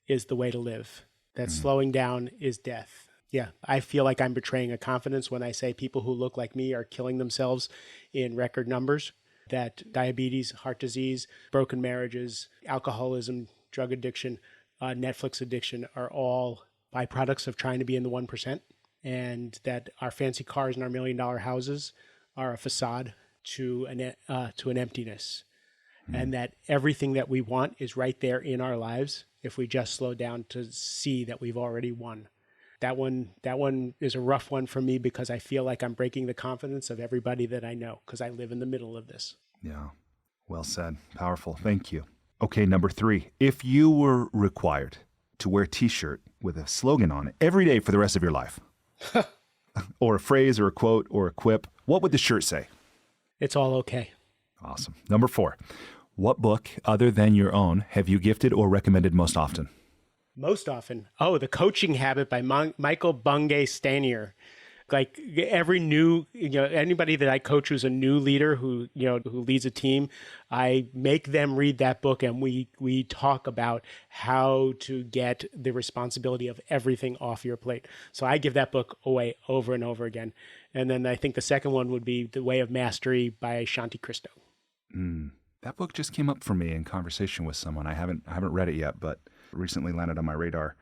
S1: is the way to live. That slowing down is death. Yeah, I feel like I'm betraying a confidence when I say people who look like me are killing themselves in record numbers, that diabetes, heart disease, broken marriages, alcoholism, drug addiction, Netflix addiction are all byproducts of trying to be in the 1%. And that our fancy cars and our $1 million houses are a facade to an emptiness, and that everything that we want is right there in our lives if we just slow down to see that we've already won. That one is a rough one for me because I feel like I'm breaking the confidence of everybody that I know because I live in the middle of this.
S2: Yeah, well said. Powerful. Thank you. Okay, number 3. If you were required to wear a T-shirt with a slogan on it every day for the rest of your life, or a phrase or a quote or a quip, what would the shirt say?
S1: It's all okay.
S2: Awesome. Number 4, what book other than your own have you gifted or recommended most often?
S1: Most often. Oh, The Coaching Habit by Michael Bungay Stanier. Like every new, anybody that I coach who's a new leader who leads a team, I make them read that book and we talk about how to get the responsibility of everything off your plate. So I give that book away over and over again. And then I think the second one would be The Way of Mastery by Shanti Cristo.
S2: That book just came up for me in conversation with someone. I haven't read it yet, but recently landed on my radar.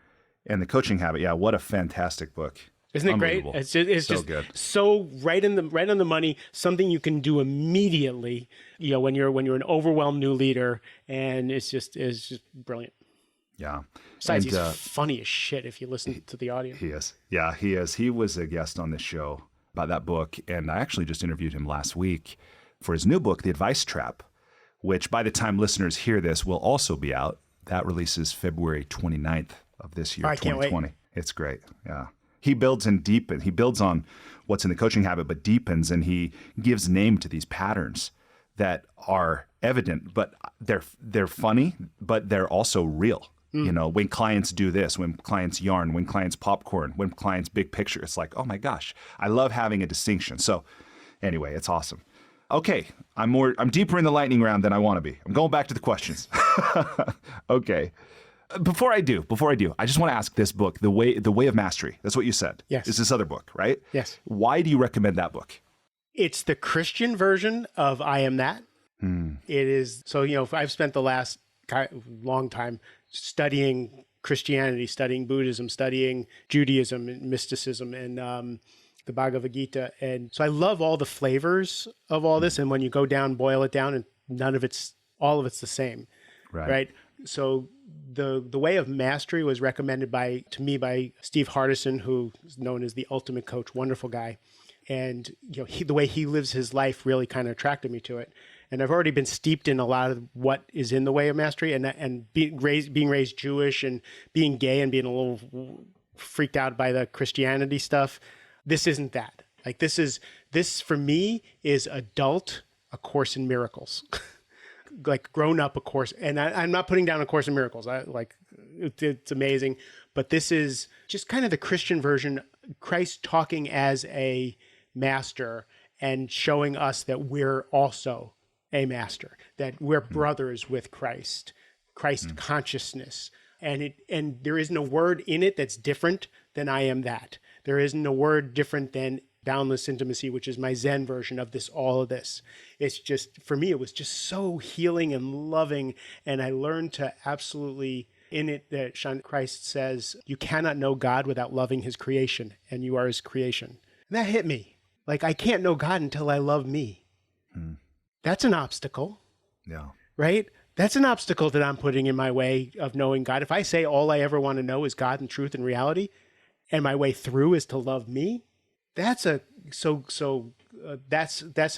S2: And The Coaching Habit, yeah, what a fantastic book.
S1: Isn't it great? It's just
S2: good.
S1: So right on the money. Something you can do immediately. When you're an overwhelmed new leader, and it's just brilliant.
S2: Yeah.
S1: Besides, he's funny as shit. If you listen to the audience,
S2: he is. Yeah, he is. He was a guest on this show about that book, and I actually just interviewed him last week for his new book, The Advice Trap, which by the time listeners hear this will also be out. That releases February 29th of this year, 2020. Can't wait. It's great. Yeah. He builds on what's in The Coaching Habit, but deepens, and he gives name to these patterns that are evident, but they're funny, but they're also real. When clients do this, when clients yarn, when clients popcorn, when clients big picture, it's like, oh my gosh, I love having a distinction. So anyway, it's awesome. Okay, I'm deeper in the lightning round than I want to be. I'm going back to the questions. Okay. Before I do, I just want to ask this book, The Way of Mastery. That's what you said.
S1: Yes.
S2: It's this other book, right?
S1: Yes.
S2: Why do you recommend that book?
S1: It's the Christian version of I Am That. It is. So, I've spent the last long time studying Christianity, studying Buddhism, studying Judaism and mysticism and the Bhagavad Gita. And so I love all the flavors of all this. And when you go down, boil it down, and all of it's the same. Right? So the Way of Mastery was recommended to me by Steve Hardison, who is known as the ultimate coach, wonderful guy. And the way he lives his life really kind of attracted me to it. And I've already been steeped in a lot of what is in the Way of Mastery, and being raised Jewish and being gay and being a little freaked out by the Christianity stuff. This isn't that. Like this for me is adult A Course in Miracles. Like grown up A Course, and I'm not putting down A Course in Miracles. It's amazing, but this is just kind of the Christian version. Christ talking as a master and showing us that we're also a master, that we're brothers with Christ consciousness, and there isn't a word in it that's different then I am that. There isn't a word different than boundless intimacy, which is my Zen version of this, all of this. It's just, for me, it was just so healing and loving. And I learned to absolutely, in it, that Christ says, you cannot know God without loving his creation, and you are his creation. And that hit me. Like, I can't know God until I love me. That's an obstacle.
S2: Yeah.
S1: Right? That's an obstacle that I'm putting in my way of knowing God. If I say all I ever want to know is God and truth and reality, and my way through is to love me, that's an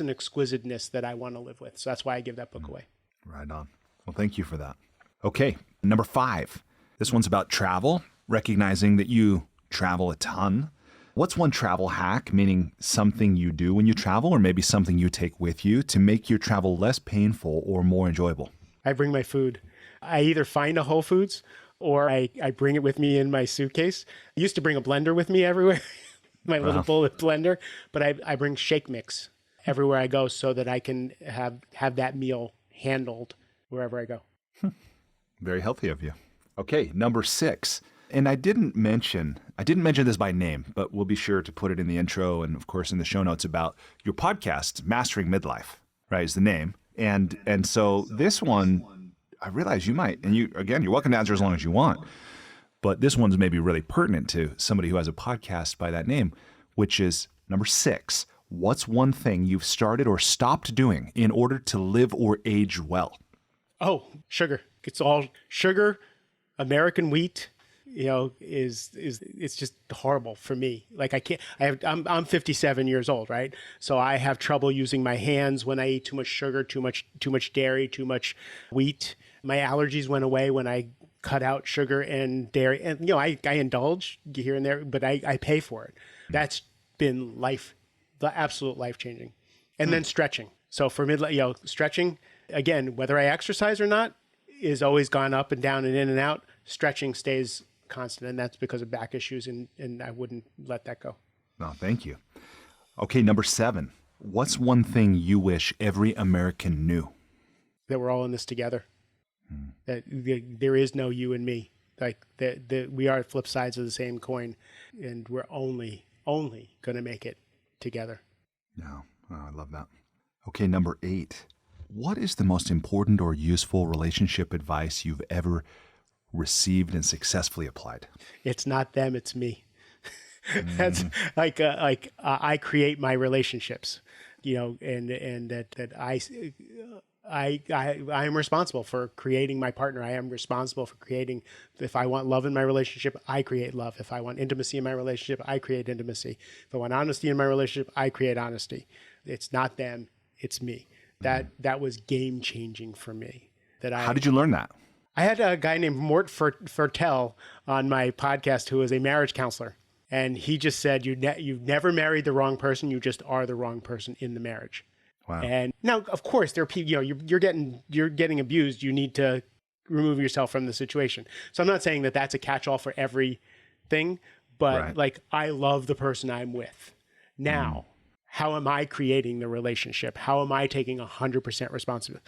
S1: exquisiteness that I want to live with. So that's why I give that book away.
S2: Right on. Well, thank you for that. Okay, number 5. This one's about travel, recognizing that you travel a ton. What's one travel hack, meaning something you do when you travel, or maybe something you take with you to make your travel less painful or more enjoyable?
S1: I bring my food. I either find a Whole Foods or I bring it with me in my suitcase. I used to bring a blender with me everywhere, my little bullet blender, but I bring shake mix everywhere I go so that I can have that meal handled wherever I go.
S2: Very healthy of you. Okay, number 6. And I didn't mention this by name, but we'll be sure to put it in the intro and of course in the show notes about your podcast, Mastering Midlife, right, is the name. And so this one, I realize you might, and you're welcome to answer as long as you want, but this one's maybe really pertinent to somebody who has a podcast by that name, which is number 6. What's one thing you've started or stopped doing in order to live or age well?
S1: Oh, sugar. It's all sugar, American wheat, it's just horrible for me. Like I'm 57 years old, right? So I have trouble using my hands when I eat too much sugar, too much dairy, too much wheat. My allergies went away when I cut out sugar and dairy. And, I indulge here and there, but I pay for it. That's been the absolute life-changing. And then stretching. So for stretching, again, whether I exercise or not, is always gone up and down and in and out. Stretching stays constant, and that's because of back issues, and I wouldn't let that go.
S2: No, thank you. Okay, number 7. What's one thing you wish every American knew?
S1: That we're all in this together. That there is no you and me. Like that we are flip sides of the same coin, and we're only going to make it together.
S2: No, I love that. Okay, number 8. What is the most important or useful relationship advice you've ever received and successfully applied?
S1: It's not them, it's me. That's I create my relationships, and that I am responsible for creating my partner. I am responsible for creating, if I want love in my relationship, I create love. If I want intimacy in my relationship, I create intimacy. If I want honesty in my relationship, I create honesty. It's not them, it's me. That was game changing for me. How did
S2: you learn that?
S1: I had a guy named Mort Fertel on my podcast who was a marriage counselor. And he just said, you've never married the wrong person. You just are the wrong person in the marriage.
S2: Wow.
S1: And now, of course, there are people, you're getting abused. You need to remove yourself from the situation. So I'm not saying that that's a catch-all for everything, but I love the person I'm with. Now, how am I creating the relationship? How am I taking 100% responsibility?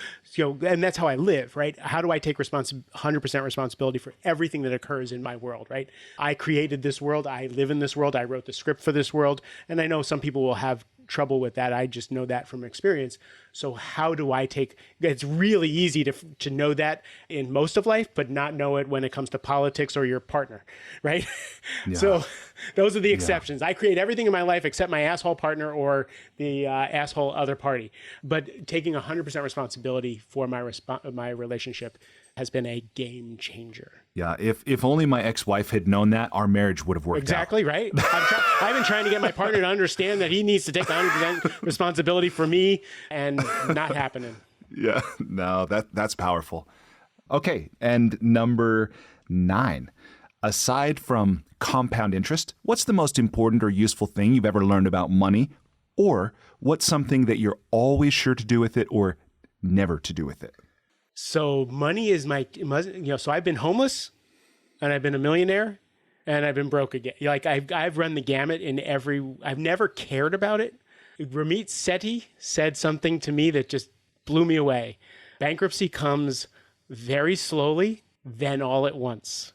S1: And that's how I live, right? How do I take 100% responsibility for everything that occurs in my world, right? I created this world. I live in this world. I wrote the script for this world. And I know some people will have trouble with that. I just know that from experience. So how do I it's really easy to know that in most of life, but not know it when it comes to politics or your partner, right? Yeah. So those are the exceptions. I create everything in my life except my asshole partner or the asshole other party. But taking 100% responsibility for my relationship has been a game changer.
S2: Yeah, if only my ex-wife had known that, our marriage would have worked
S1: exactly,
S2: out.
S1: Right? I've been trying to get my partner to understand that he needs to take 100% responsibility for me, and not happening.
S2: Yeah, no, that's powerful. Okay, and number 9. Aside from compound interest, what's the most important or useful thing you've ever learned about money? Or what's something that you're always sure to do with it or never to do with it?
S1: So money is so I've been homeless and I've been a millionaire and I've been broke again. Like I've run the gamut I've never cared about it. Ramit Sethi said something to me that just blew me away. Bankruptcy comes very slowly, then all at once.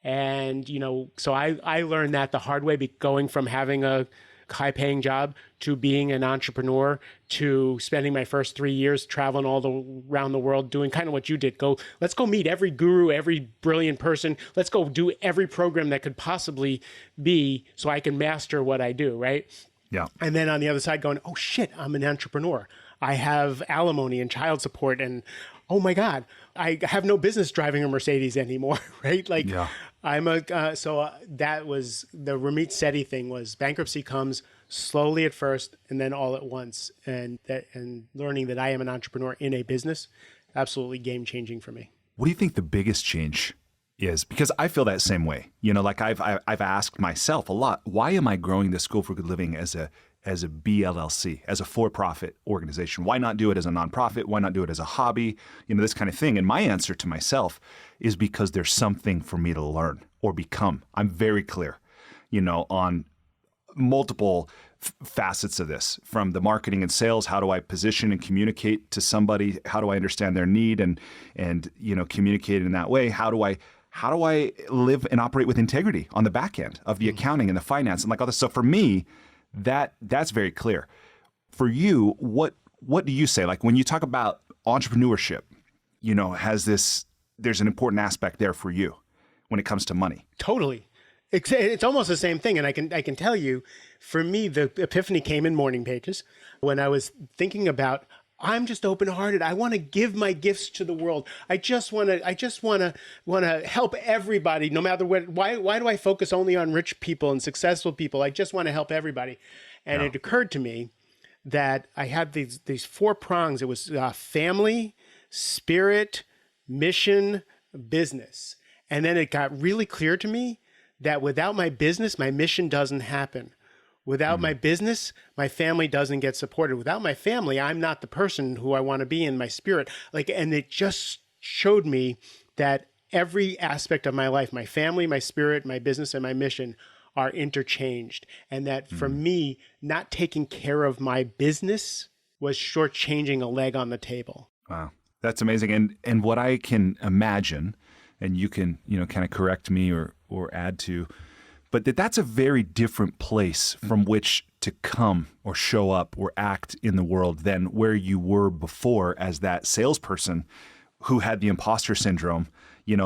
S1: And, so I learned that the hard way, going from having a high paying job to being an entrepreneur to spending my first 3 years traveling around the world doing kind of what you did. Let's go meet every guru, every brilliant person. Let's go do every program that could possibly be so I can master what I do, right?
S2: Yeah.
S1: And then on the other side going, oh shit, I'm an entrepreneur. I have alimony and child support and oh my God, I have no business driving a Mercedes anymore, right? Like
S2: Yeah.
S1: that was the Ramit Sethi thing was bankruptcy comes slowly at first and then all at once. And learning that I am an entrepreneur in a business, absolutely game changing for me.
S2: What do you think the biggest change is? Because I feel that same way. Like I've asked myself a lot, why am I growing the School for Good Living as a BLLC, as a for-profit organization? Why not do it as a nonprofit? Why not do it as a hobby? This kind of thing. And my answer to myself is because there's something for me to learn or become. I'm very clear, on multiple facets of this, from the marketing and sales. How do I position and communicate to somebody? How do I understand their need and communicate in that way? How do I live and operate with integrity on the back end of the accounting and the finance and like all this? So for me, that's very clear. For you, what do you say? Like when you talk about entrepreneurship, there's an important aspect there for you when it comes to money.
S1: Totally. It's almost the same thing. And I can tell you, for me, the epiphany came in morning pages when I was thinking about, I'm just open-hearted. I want to give my gifts to the world. I just want to help everybody, no matter what. Why do I focus only on rich people and successful people? I just want to help everybody. And It occurred to me that I had these 4 prongs. It was family, spirit, mission, business. And then it got really clear to me that without my business, my mission doesn't happen. Without my business, my family doesn't get supported. Without my family, I'm not the person who I want to be in my spirit. And it just showed me that every aspect of my life, my family, my spirit, my business, and my mission are interchanged. And that for me, not taking care of my business was shortchanging a leg on the table.
S2: Wow. That's amazing. And what I can imagine, and you can, kind of correct me or add to, but that's a very different place from which to come or show up or act in the world than where you were before as that salesperson who had the imposter syndrome,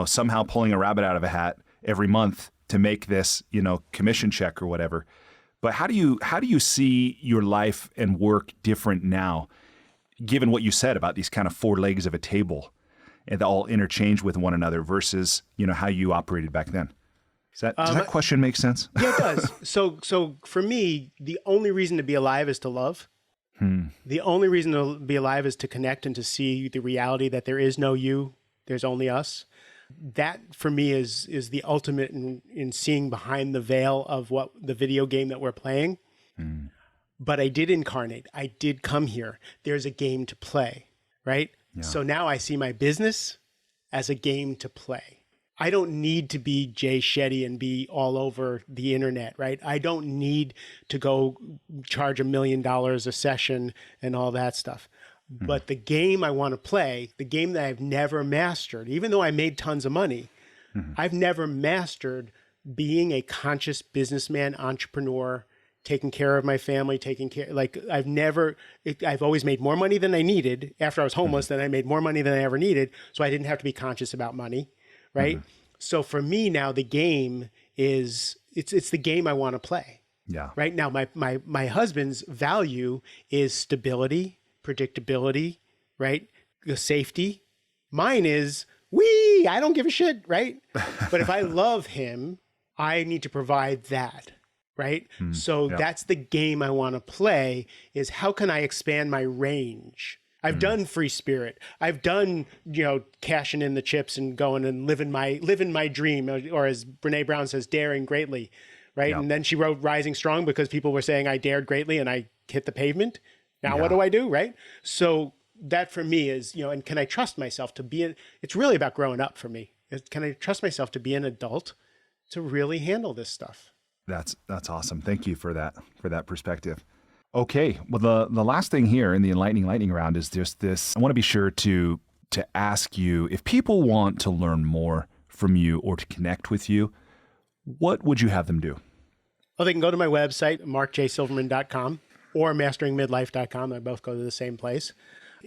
S2: somehow pulling a rabbit out of a hat every month to make this, commission check or whatever. But how do you see your life and work different now, given what you said about these kind of 4 legs of a table and they all interchange with one another versus, how you operated back then? Does that question make sense?
S1: Yeah, it does. So for me, the only reason to be alive is to love. The only reason to be alive is to connect and to see the reality that there is no you, there's only us. That for me is the ultimate in seeing behind the veil of what the video game that we're playing. But I did incarnate. I did come here. There's a game to play, right? Yeah. So now I see my business as a game to play. I don't need to be Jay Shetty and be all over the internet, right? I don't need to go charge $1 million a session and all that stuff. But the game I want to play, the game that I've never mastered, even though I made tons of money, I've never mastered being a conscious businessman, entrepreneur, taking care of my family, I've always made more money than I needed. After I was homeless, then I made more money than I ever needed. So I didn't have to be conscious about money. Right. So for me now, the game is, it's the game I want to play.
S2: Yeah.
S1: Right now, my husband's value is stability, predictability, right? The safety. Mine is, I don't give a shit. Right. But if I love him, I need to provide that. Right. So that's the game I want to play, is how can I expand my range? I've done free spirit. I've done, cashing in the chips and going and living my dream, or as Brene Brown says, daring greatly, right? Yep. And then she wrote Rising Strong because people were saying I dared greatly and I hit the pavement. Now what do I do, right? So that for me is, and can I trust myself to be it's really about growing up for me. Can I trust myself to be an adult to really handle this stuff?
S2: That's awesome. Thank you for that perspective. Okay. Well, the last thing here in the Enlightening lightning round is just this. I want to be sure to ask you, if people want to learn more from you or to connect with you, what would you have them do?
S1: Well, they can go to my website, markjsilverman.com or masteringmidlife.com. They both go to the same place.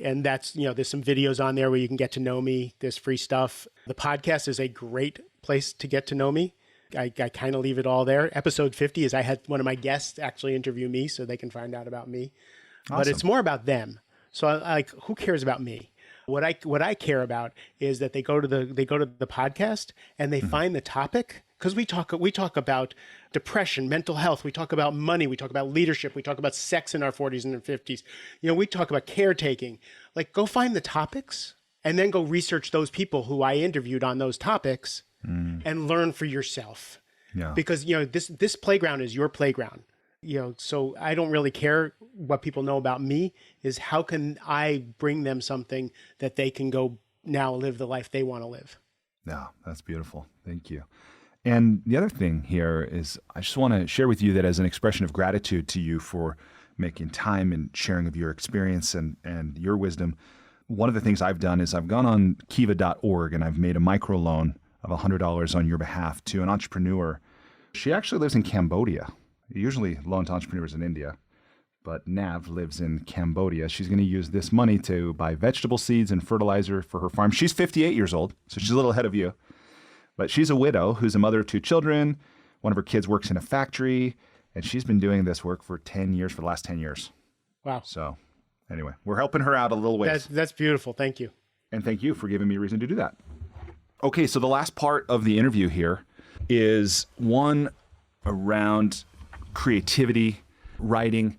S1: And that's, there's some videos on there where you can get to know me. There's free stuff. The podcast is a great place to get to know me. I kind of leave it all there. Episode 50 is I had one of my guests actually interview me so they can find out about me. Awesome. But it's more about them. So who cares about me? What I care about is that they go to the podcast and they find the topic, because we talk about depression, mental health, we talk about money, we talk about leadership, we talk about sex in our 40s and 50s. We talk about caretaking. Like, go find the topics and then go research those people who I interviewed on those topics and learn for yourself. Yeah. Because this playground is your playground. So I don't really care what people know about me. Is how can I bring them something that they can go now live the life they want to live.
S2: Yeah, that's beautiful. Thank you. And the other thing here is I just want to share with you that as an expression of gratitude to you for making time and sharing of your experience and your wisdom, one of the things I've done is I've gone on kiva.org and I've made a microloan of $100 on your behalf to an entrepreneur. She actually lives in Cambodia. Usually loan to entrepreneurs in India, but Nav lives in Cambodia. She's going to use this money to buy vegetable seeds and fertilizer for her farm. She's 58 years old, so she's a little ahead of you. But she's a widow who's a mother of 2 children. One of her kids works in a factory, and she's been doing this work for the last 10 years.
S1: Wow.
S2: So anyway, we're helping her out a little ways.
S1: That's beautiful. Thank you.
S2: And thank you for giving me a reason to do that. Okay, so the last part of the interview here is one around creativity, writing,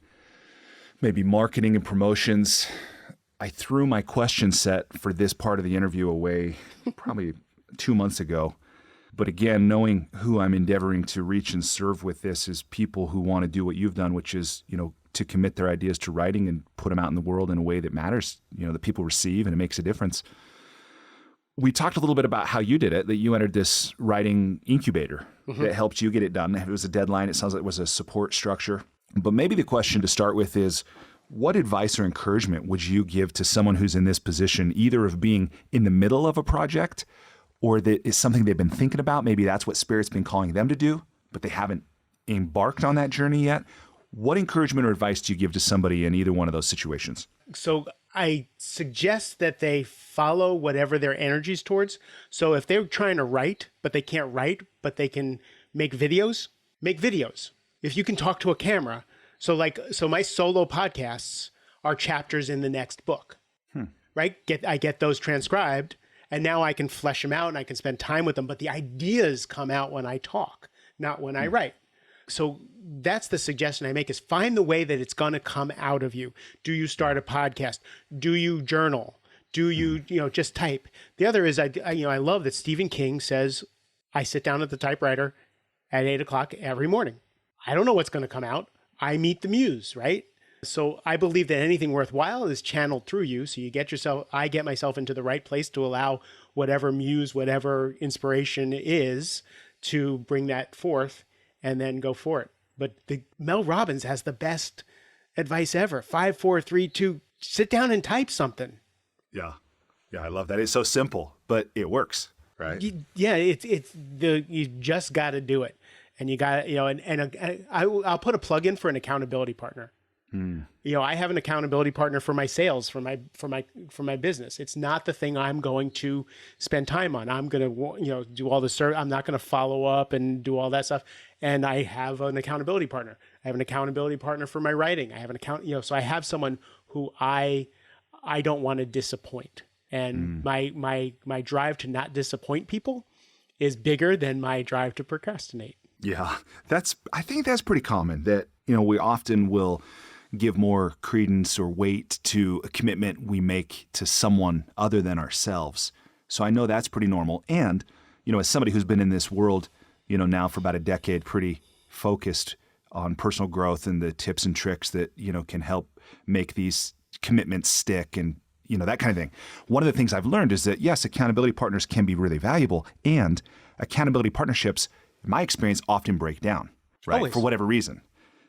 S2: maybe marketing and promotions. I threw my question set for this part of the interview away probably 2 months ago. But again, knowing who I'm endeavoring to reach and serve with this is people who want to do what you've done, which is, to commit their ideas to writing and put them out in the world in a way that matters, that people receive and it makes a difference. We talked a little bit about how you did it, that you entered this writing incubator that helped you get it done. It was a deadline. It sounds like it was a support structure. But maybe the question to start with is, what advice or encouragement would you give to someone who's in this position, either of being in the middle of a project or that is something they've been thinking about? Maybe that's what Spirit's been calling them to do, but they haven't embarked on that journey yet. What encouragement or advice do you give to somebody in either one of those situations?
S1: So I suggest that they follow whatever their energy's towards. So if they're trying to write, but they can't write, but they can make videos, make videos. If you can talk to a camera. So my solo podcasts are chapters in the next book, right? I get those transcribed and now I can flesh them out and I can spend time with them. But the ideas come out when I talk, not when I write. So that's the suggestion I make, is find the way that it's going to come out of you. Do you start a podcast? Do you journal? Do you, just type? The other is, I love that Stephen King says, I sit down at the typewriter at 8:00 every morning. I don't know what's going to come out. I meet the muse, right? So I believe that anything worthwhile is channeled through you. So I get myself into the right place to allow whatever muse, whatever inspiration is to bring that forth and then go for it. But Mel Robbins has the best advice ever. 5, 4, 3, 2, sit down and type something. Yeah.
S2: Yeah, I love that. It's so simple, but it works, right?
S1: You just got to do it. And you got to, I'll put a plug in for an accountability partner. I have an accountability partner for my sales, for my business. It's not the thing I'm going to spend time on. I'm going to, do all the service. I'm not going to follow up and do all that stuff. And I have an accountability partner. I have an accountability partner for my writing. I have an so I have someone who I don't want to disappoint. And my drive to not disappoint people is bigger than my drive to procrastinate.
S2: Yeah, I think that's pretty common, that, we often will give more credence or weight to a commitment we make to someone other than ourselves. So I know that's pretty normal. And, as somebody who's been in this world, now for about a decade, pretty focused on personal growth and the tips and tricks that, can help make these commitments stick and, that kind of thing. One of the things I've learned is that, yes, accountability partners can be really valuable, and accountability partnerships, in my experience, often break down, right?
S1: Always.
S2: For whatever reason.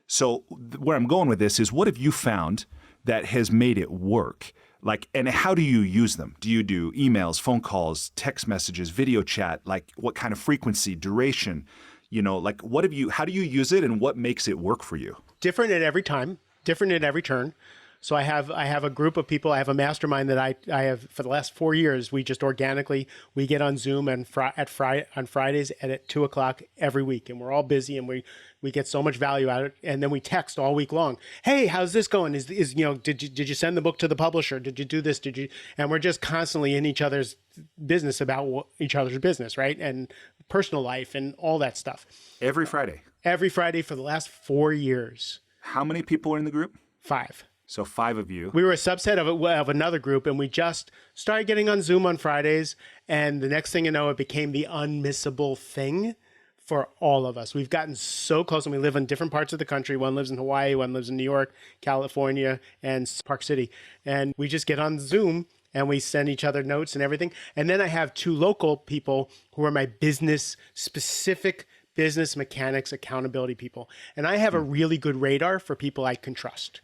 S2: So where I'm going with this is, what have you found that has made it work? Like, and how do you use them? Do you do emails, phone calls, text messages, video chat? Like, what kind of frequency, duration? Like, how do you use it, and what makes it work for you?
S1: Different at every time, different at every turn. So I have a group of people. I have a mastermind that I have for the last 4 years. We just organically, we get on Zoom and on Fridays at 2:00 every week, and we're all busy, and we get so much value out of it. And then we text all week long. Hey, how's this going? Did you send the book to the publisher? Did you do this? And we're just constantly in each other's business about each other's business, right? And personal life and all that stuff.
S2: Every Friday.
S1: Every Friday for the last 4 years.
S2: How many people are in the group?
S1: 5.
S2: So 5 of you.
S1: We were a subset of another group, and we just started getting on Zoom on Fridays. And the next thing you know, it became the unmissable thing for all of us. We've gotten so close, and we live in different parts of the country. One lives in Hawaii, one lives in New York, California, and Park City. And we just get on Zoom, and we send each other notes and everything. And then I have 2 local people who are my specific business mechanics accountability people. And I have a really good radar for people I can trust.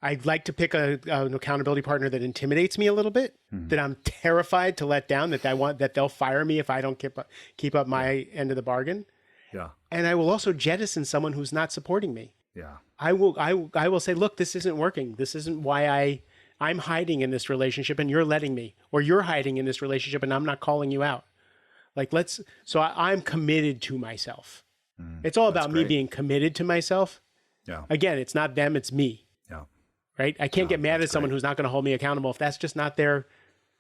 S1: I'd like to pick an accountability partner that intimidates me a little bit, that I'm terrified to let down, that they'll fire me if I don't keep up my end of the bargain.
S2: Yeah.
S1: And I will also jettison someone who's not supporting me.
S2: Yeah.
S1: I will say, look, this isn't working. This isn't why I'm hiding in this relationship and you're letting me, or you're hiding in this relationship and I'm not calling you out. I'm committed to myself. It's all about me being committed to myself.
S2: Yeah.
S1: Again, it's not them, it's me.
S2: Yeah.
S1: Right? I can't get mad at someone who's not going to hold me accountable if that's just not their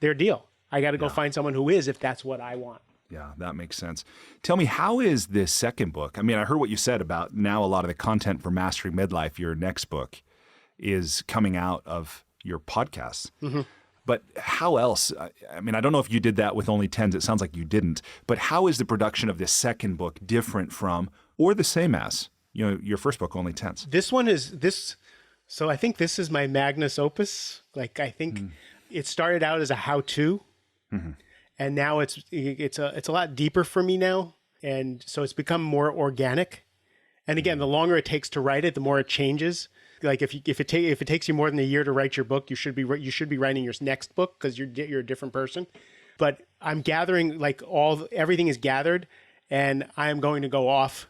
S1: deal. I got to go find someone who is, if that's what I want.
S2: Yeah, that makes sense. Tell me, how is this second book? I mean, I heard what you said about now a lot of the content for Mastering Midlife, your next book, is coming out of your podcasts. Mm-hmm. But how else? I mean, I don't know if you did that with only 10's. It sounds like you didn't. But how is the production of this second book different from, or the same as, your first book, Only 10's?
S1: So I think this is my magnus opus. Like, I think it started out as a how-to, and now it's a lot deeper for me now. And so it's become more organic. And again, the longer it takes to write it, the more it changes. Like if it takes you more than a year to write your book, you should be writing your next book because you're a different person. But I'm gathering, like, everything is gathered, and I'm going to go off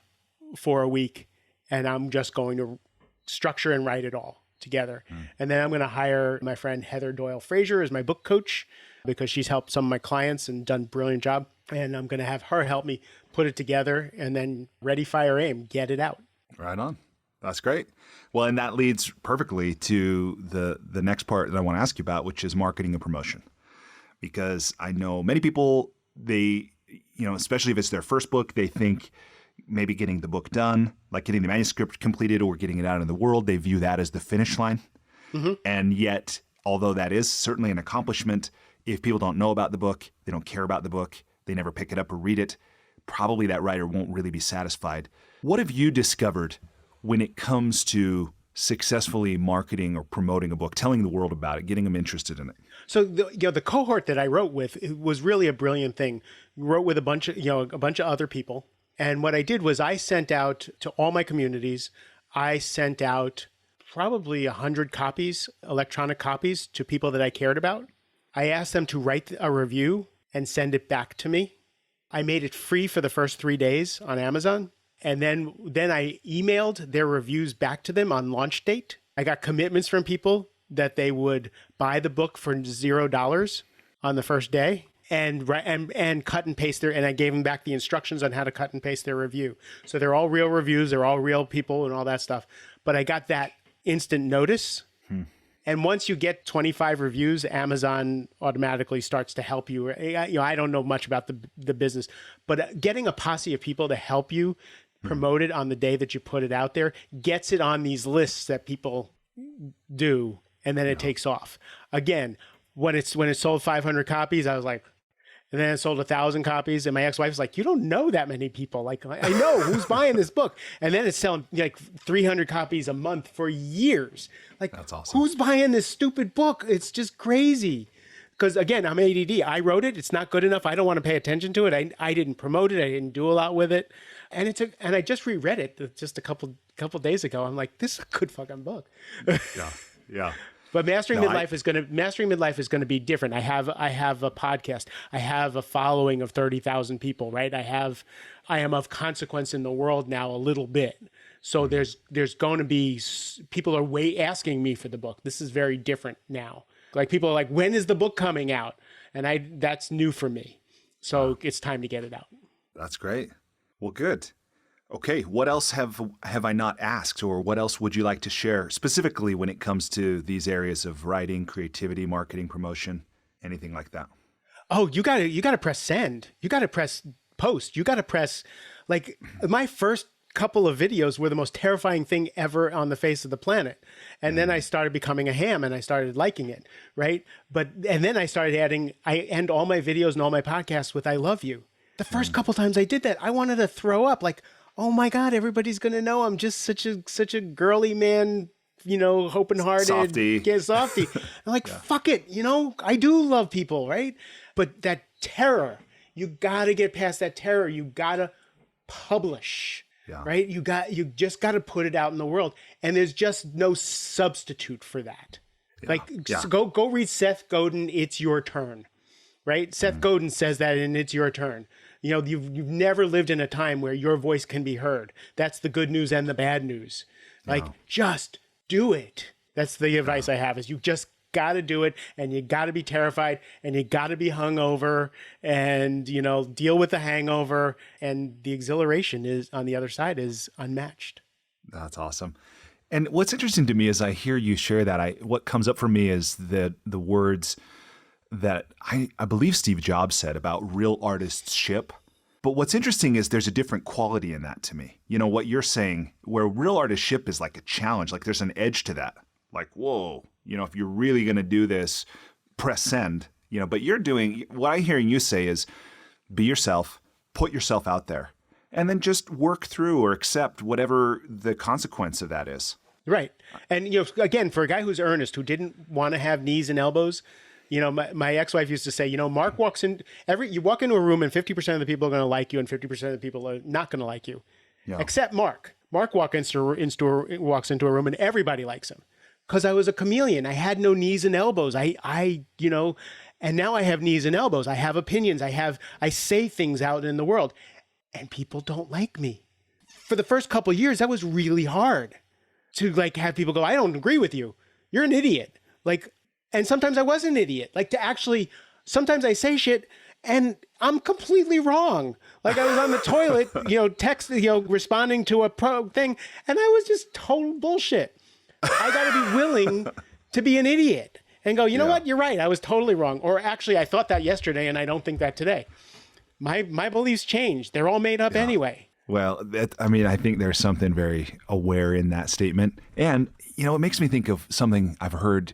S1: for a week, and I'm just going to structure and write it all together. And then I'm going to hire my friend Heather Doyle Frazier as my book coach, because she's helped some of my clients and done a brilliant job. And I'm going to have her help me put it together, and then ready, fire, aim, get it out.
S2: Right on. That's great. Well, and that leads perfectly to the next part that I want to ask you about, which is marketing and promotion. Because I know many people, they, especially if it's their first book, they think maybe getting the book done, like getting the manuscript completed or getting it out in the world, they view that as the finish line. Mm-hmm. And yet, although that is certainly an accomplishment, if people don't know about the book, they don't care about the book, they never pick it up or read it, probably that writer won't really be satisfied. What have you discovered when it comes to successfully marketing or promoting a book, telling the world about it, getting them interested in it?
S1: So the cohort that I wrote with, it was really a brilliant thing. Wrote with a bunch of other people. And what I did was I sent out to all my communities, I sent out probably 100 copies, electronic copies, to people that I cared about. I asked them to write a review and send it back to me. I made it free for the first 3 days on Amazon. And then I emailed their reviews back to them on launch date. I got commitments from people that they would buy the book for $0 on the first day and cut and paste and I gave them back the instructions on how to cut and paste their review. So they're all real reviews. They're all real people and all that stuff. But I got that instant notice. And once you get 25 reviews, Amazon automatically starts to help you. I don't know much about the business, but getting a posse of people to help you promote it on the day that you put it out there gets it on these lists that people do, and then it takes off. Again, when it sold 500 copies, I was like, and then it sold 1,000 copies, and my ex-wife's like, you don't know that many people. Like, I know who's buying this book. And then it's selling like 300 copies a month for years. Like, that's awesome. Who's buying this stupid book? It's just crazy. Because again, I'm ADD. I wrote it. It's not good enough. I don't want to pay attention to it. I didn't promote it. I didn't do a lot with it. And I just reread it just a couple days ago. I'm like, this is a good fucking book.
S2: Yeah.
S1: But mastering midlife is going to be different. I have a podcast. I have a following of 30,000 people, right? I am of consequence in the world now a little bit. So there's going to be, people are asking me for the book. This is very different now. Like people are like, when is the book coming out? And that's new for me. So it's time to get it out.
S2: That's great. Well, good. Okay, what else have I not asked, or what else would you like to share specifically when it comes to these areas of writing, creativity, marketing, promotion, anything like that?
S1: Oh, you got to press send. You got to press post. You got to press, like, my first couple of videos were the most terrifying thing ever on the face of the planet. And then I started becoming a ham and I started liking it, right? And then I end all my videos and all my podcasts with "I love you." The first couple times I did that, I wanted to throw up, like, oh my God, everybody's going to know I'm just such a girly man, open-hearted.
S2: Softy.
S1: Yeah, softy. I'm like, fuck it. I do love people, right? But that terror, you got to get past that terror. You got to publish, right? You just got to put it out in the world. And there's just no substitute for that. Go read Seth Godin, It's Your Turn, right? Seth Godin says that in It's Your Turn. You've never lived in a time where your voice can be heard. That's the good news and the bad news. Just do it. That's the advice I have, is you just got to do it, and you got to be terrified, and you got to be hungover, and, deal with the hangover, and the exhilaration is on the other side is unmatched.
S2: That's awesome. And what's interesting to me as I hear you share that, what comes up for me is the words that I believe Steve Jobs said about real artists ship. But what's interesting is there's a different quality in that to me. What you're saying, where real artists ship is like a challenge, like there's an edge to that. Like, whoa, if you're really going to do this, press send, but what I'm hearing you say is be yourself, put yourself out there, and then just work through or accept whatever the consequence of that is.
S1: Right. And, again, for a guy who's earnest, who didn't want to have knees and elbows, my ex-wife used to say, Mark you walk into a room and 50% of the people are going to like you and 50% of the people are not going to like you, except Mark. Mark walks into a room and everybody likes him because I was a chameleon. I had no knees and elbows. And now I have knees and elbows. I have opinions. I say things out in the world, and people don't like me. For the first couple of years, that was really hard to have people go, I don't agree with you. You're an idiot. And sometimes I was an idiot. Sometimes I say shit and I'm completely wrong. I was on the toilet, responding to a pro thing, and I was just total bullshit. I got to be willing to be an idiot and go, you know what? You're right. I was totally wrong. Or actually, I thought that yesterday and I don't think that today. My beliefs changed. They're all made up anyway.
S2: Well, I think there's something very aware in that statement. And, it makes me think of something I've heard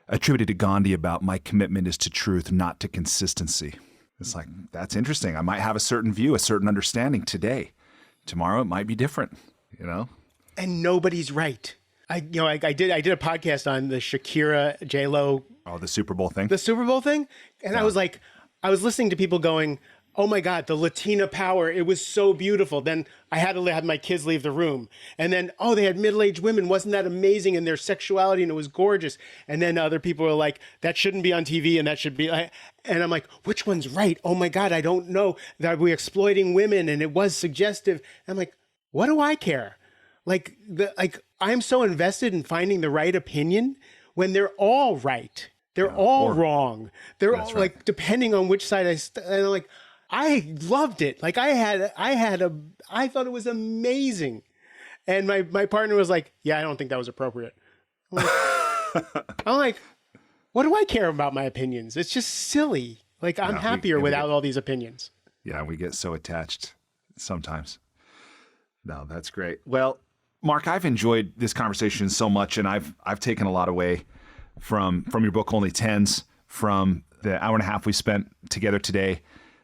S2: attributed to Gandhi about my commitment is to truth, not to consistency. It's like, that's interesting. I might have a certain view, a certain understanding today. Tomorrow it might be different,
S1: And nobody's right. I did a podcast on the Shakira J-Lo.
S2: Oh, the Super Bowl thing?
S1: The Super Bowl thing. And I was listening to people going, oh my God, the Latina power. It was so beautiful. Then I had to have my kids leave the room. And then, they had middle-aged women. Wasn't that amazing? And their sexuality, and it was gorgeous. And then other people were like, that shouldn't be on TV, and that should be. And I'm like, which one's right? Oh my God, I don't know. That we're exploiting women, and it was suggestive. And I'm like, what do I care? I'm so invested in finding the right opinion when they're all right. They're all wrong. They're all right. Depending on which side and I'm like, I loved it. I thought it was amazing. And my partner was like, yeah, I don't think that was appropriate. I'm like, what do I care about my opinions? It's just silly. I'm happier without all these opinions.
S2: Yeah, we get so attached sometimes. No, that's great. Well, Mark, I've enjoyed this conversation so much, and I've taken a lot away from your book, Only 10's, from the hour and a half we spent together today.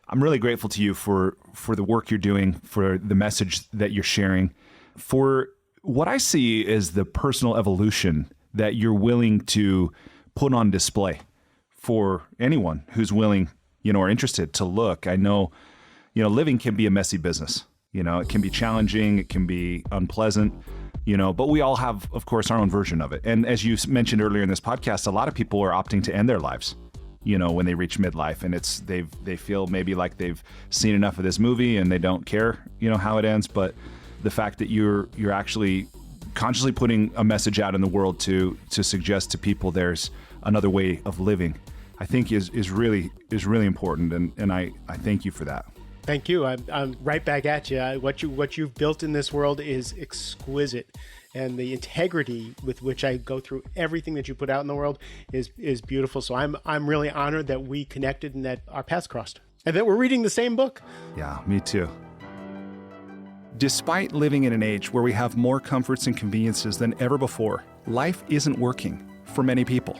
S2: I'm really grateful to you for the work you're doing, for the message that you're sharing, for what I see is the personal evolution that you're willing to put on display for anyone who's willing, or interested to look. I know, living can be a messy business. It can be challenging. It can be unpleasant. But we all have, of course, our own version of it. And as you mentioned earlier in this podcast, a lot of people are opting to end their lives, when they reach midlife, and they feel maybe like they've seen enough of this movie and they don't care, how it ends. But the fact that you're actually consciously putting a message out in the world to suggest to people there's another way of living, I think is really important. And I thank you for that.
S1: Thank you. I'm right back at you. What you've built in this world is exquisite, and the integrity with which I go through everything that you put out in the world is beautiful. So I'm really honored that we connected and that our paths crossed, and that we're reading the same book.
S2: Yeah, me too. Despite living in an age where we have more comforts and conveniences than ever before, life isn't working for many people.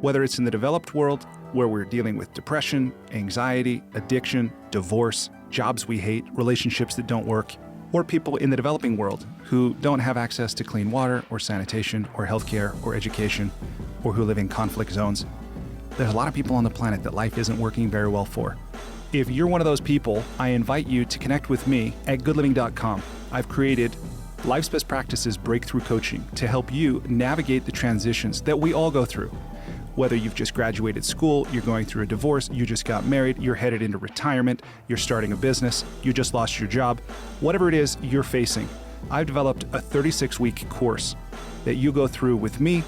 S2: Whether it's in the developed world, where we're dealing with depression, anxiety, addiction, divorce, jobs we hate, relationships that don't work, or people in the developing world who don't have access to clean water or sanitation or healthcare or education, or who live in conflict zones, there's a lot of people on the planet that life isn't working very well for. If you're one of those people, I invite you to connect with me at goodliving.com. I've created Life's Best Practices Breakthrough Coaching to help you navigate the transitions that we all go through. Whether you've just graduated school, you're going through a divorce, you just got married, you're headed into retirement, you're starting a business, you just lost your job, whatever it is you're facing, I've developed a 36-week course that you go through with me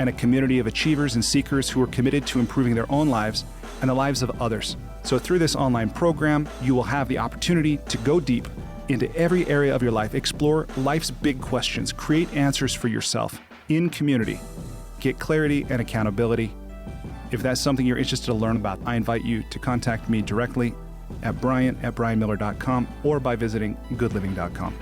S2: and a community of achievers and seekers who are committed to improving their own lives and the lives of others. So through this online program, you will have the opportunity to go deep into every area of your life, explore life's big questions, create answers for yourself in community, get clarity and accountability. If that's something you're interested to learn about, I invite you to contact me directly at brian@brianmiller.com or by visiting goodliving.com.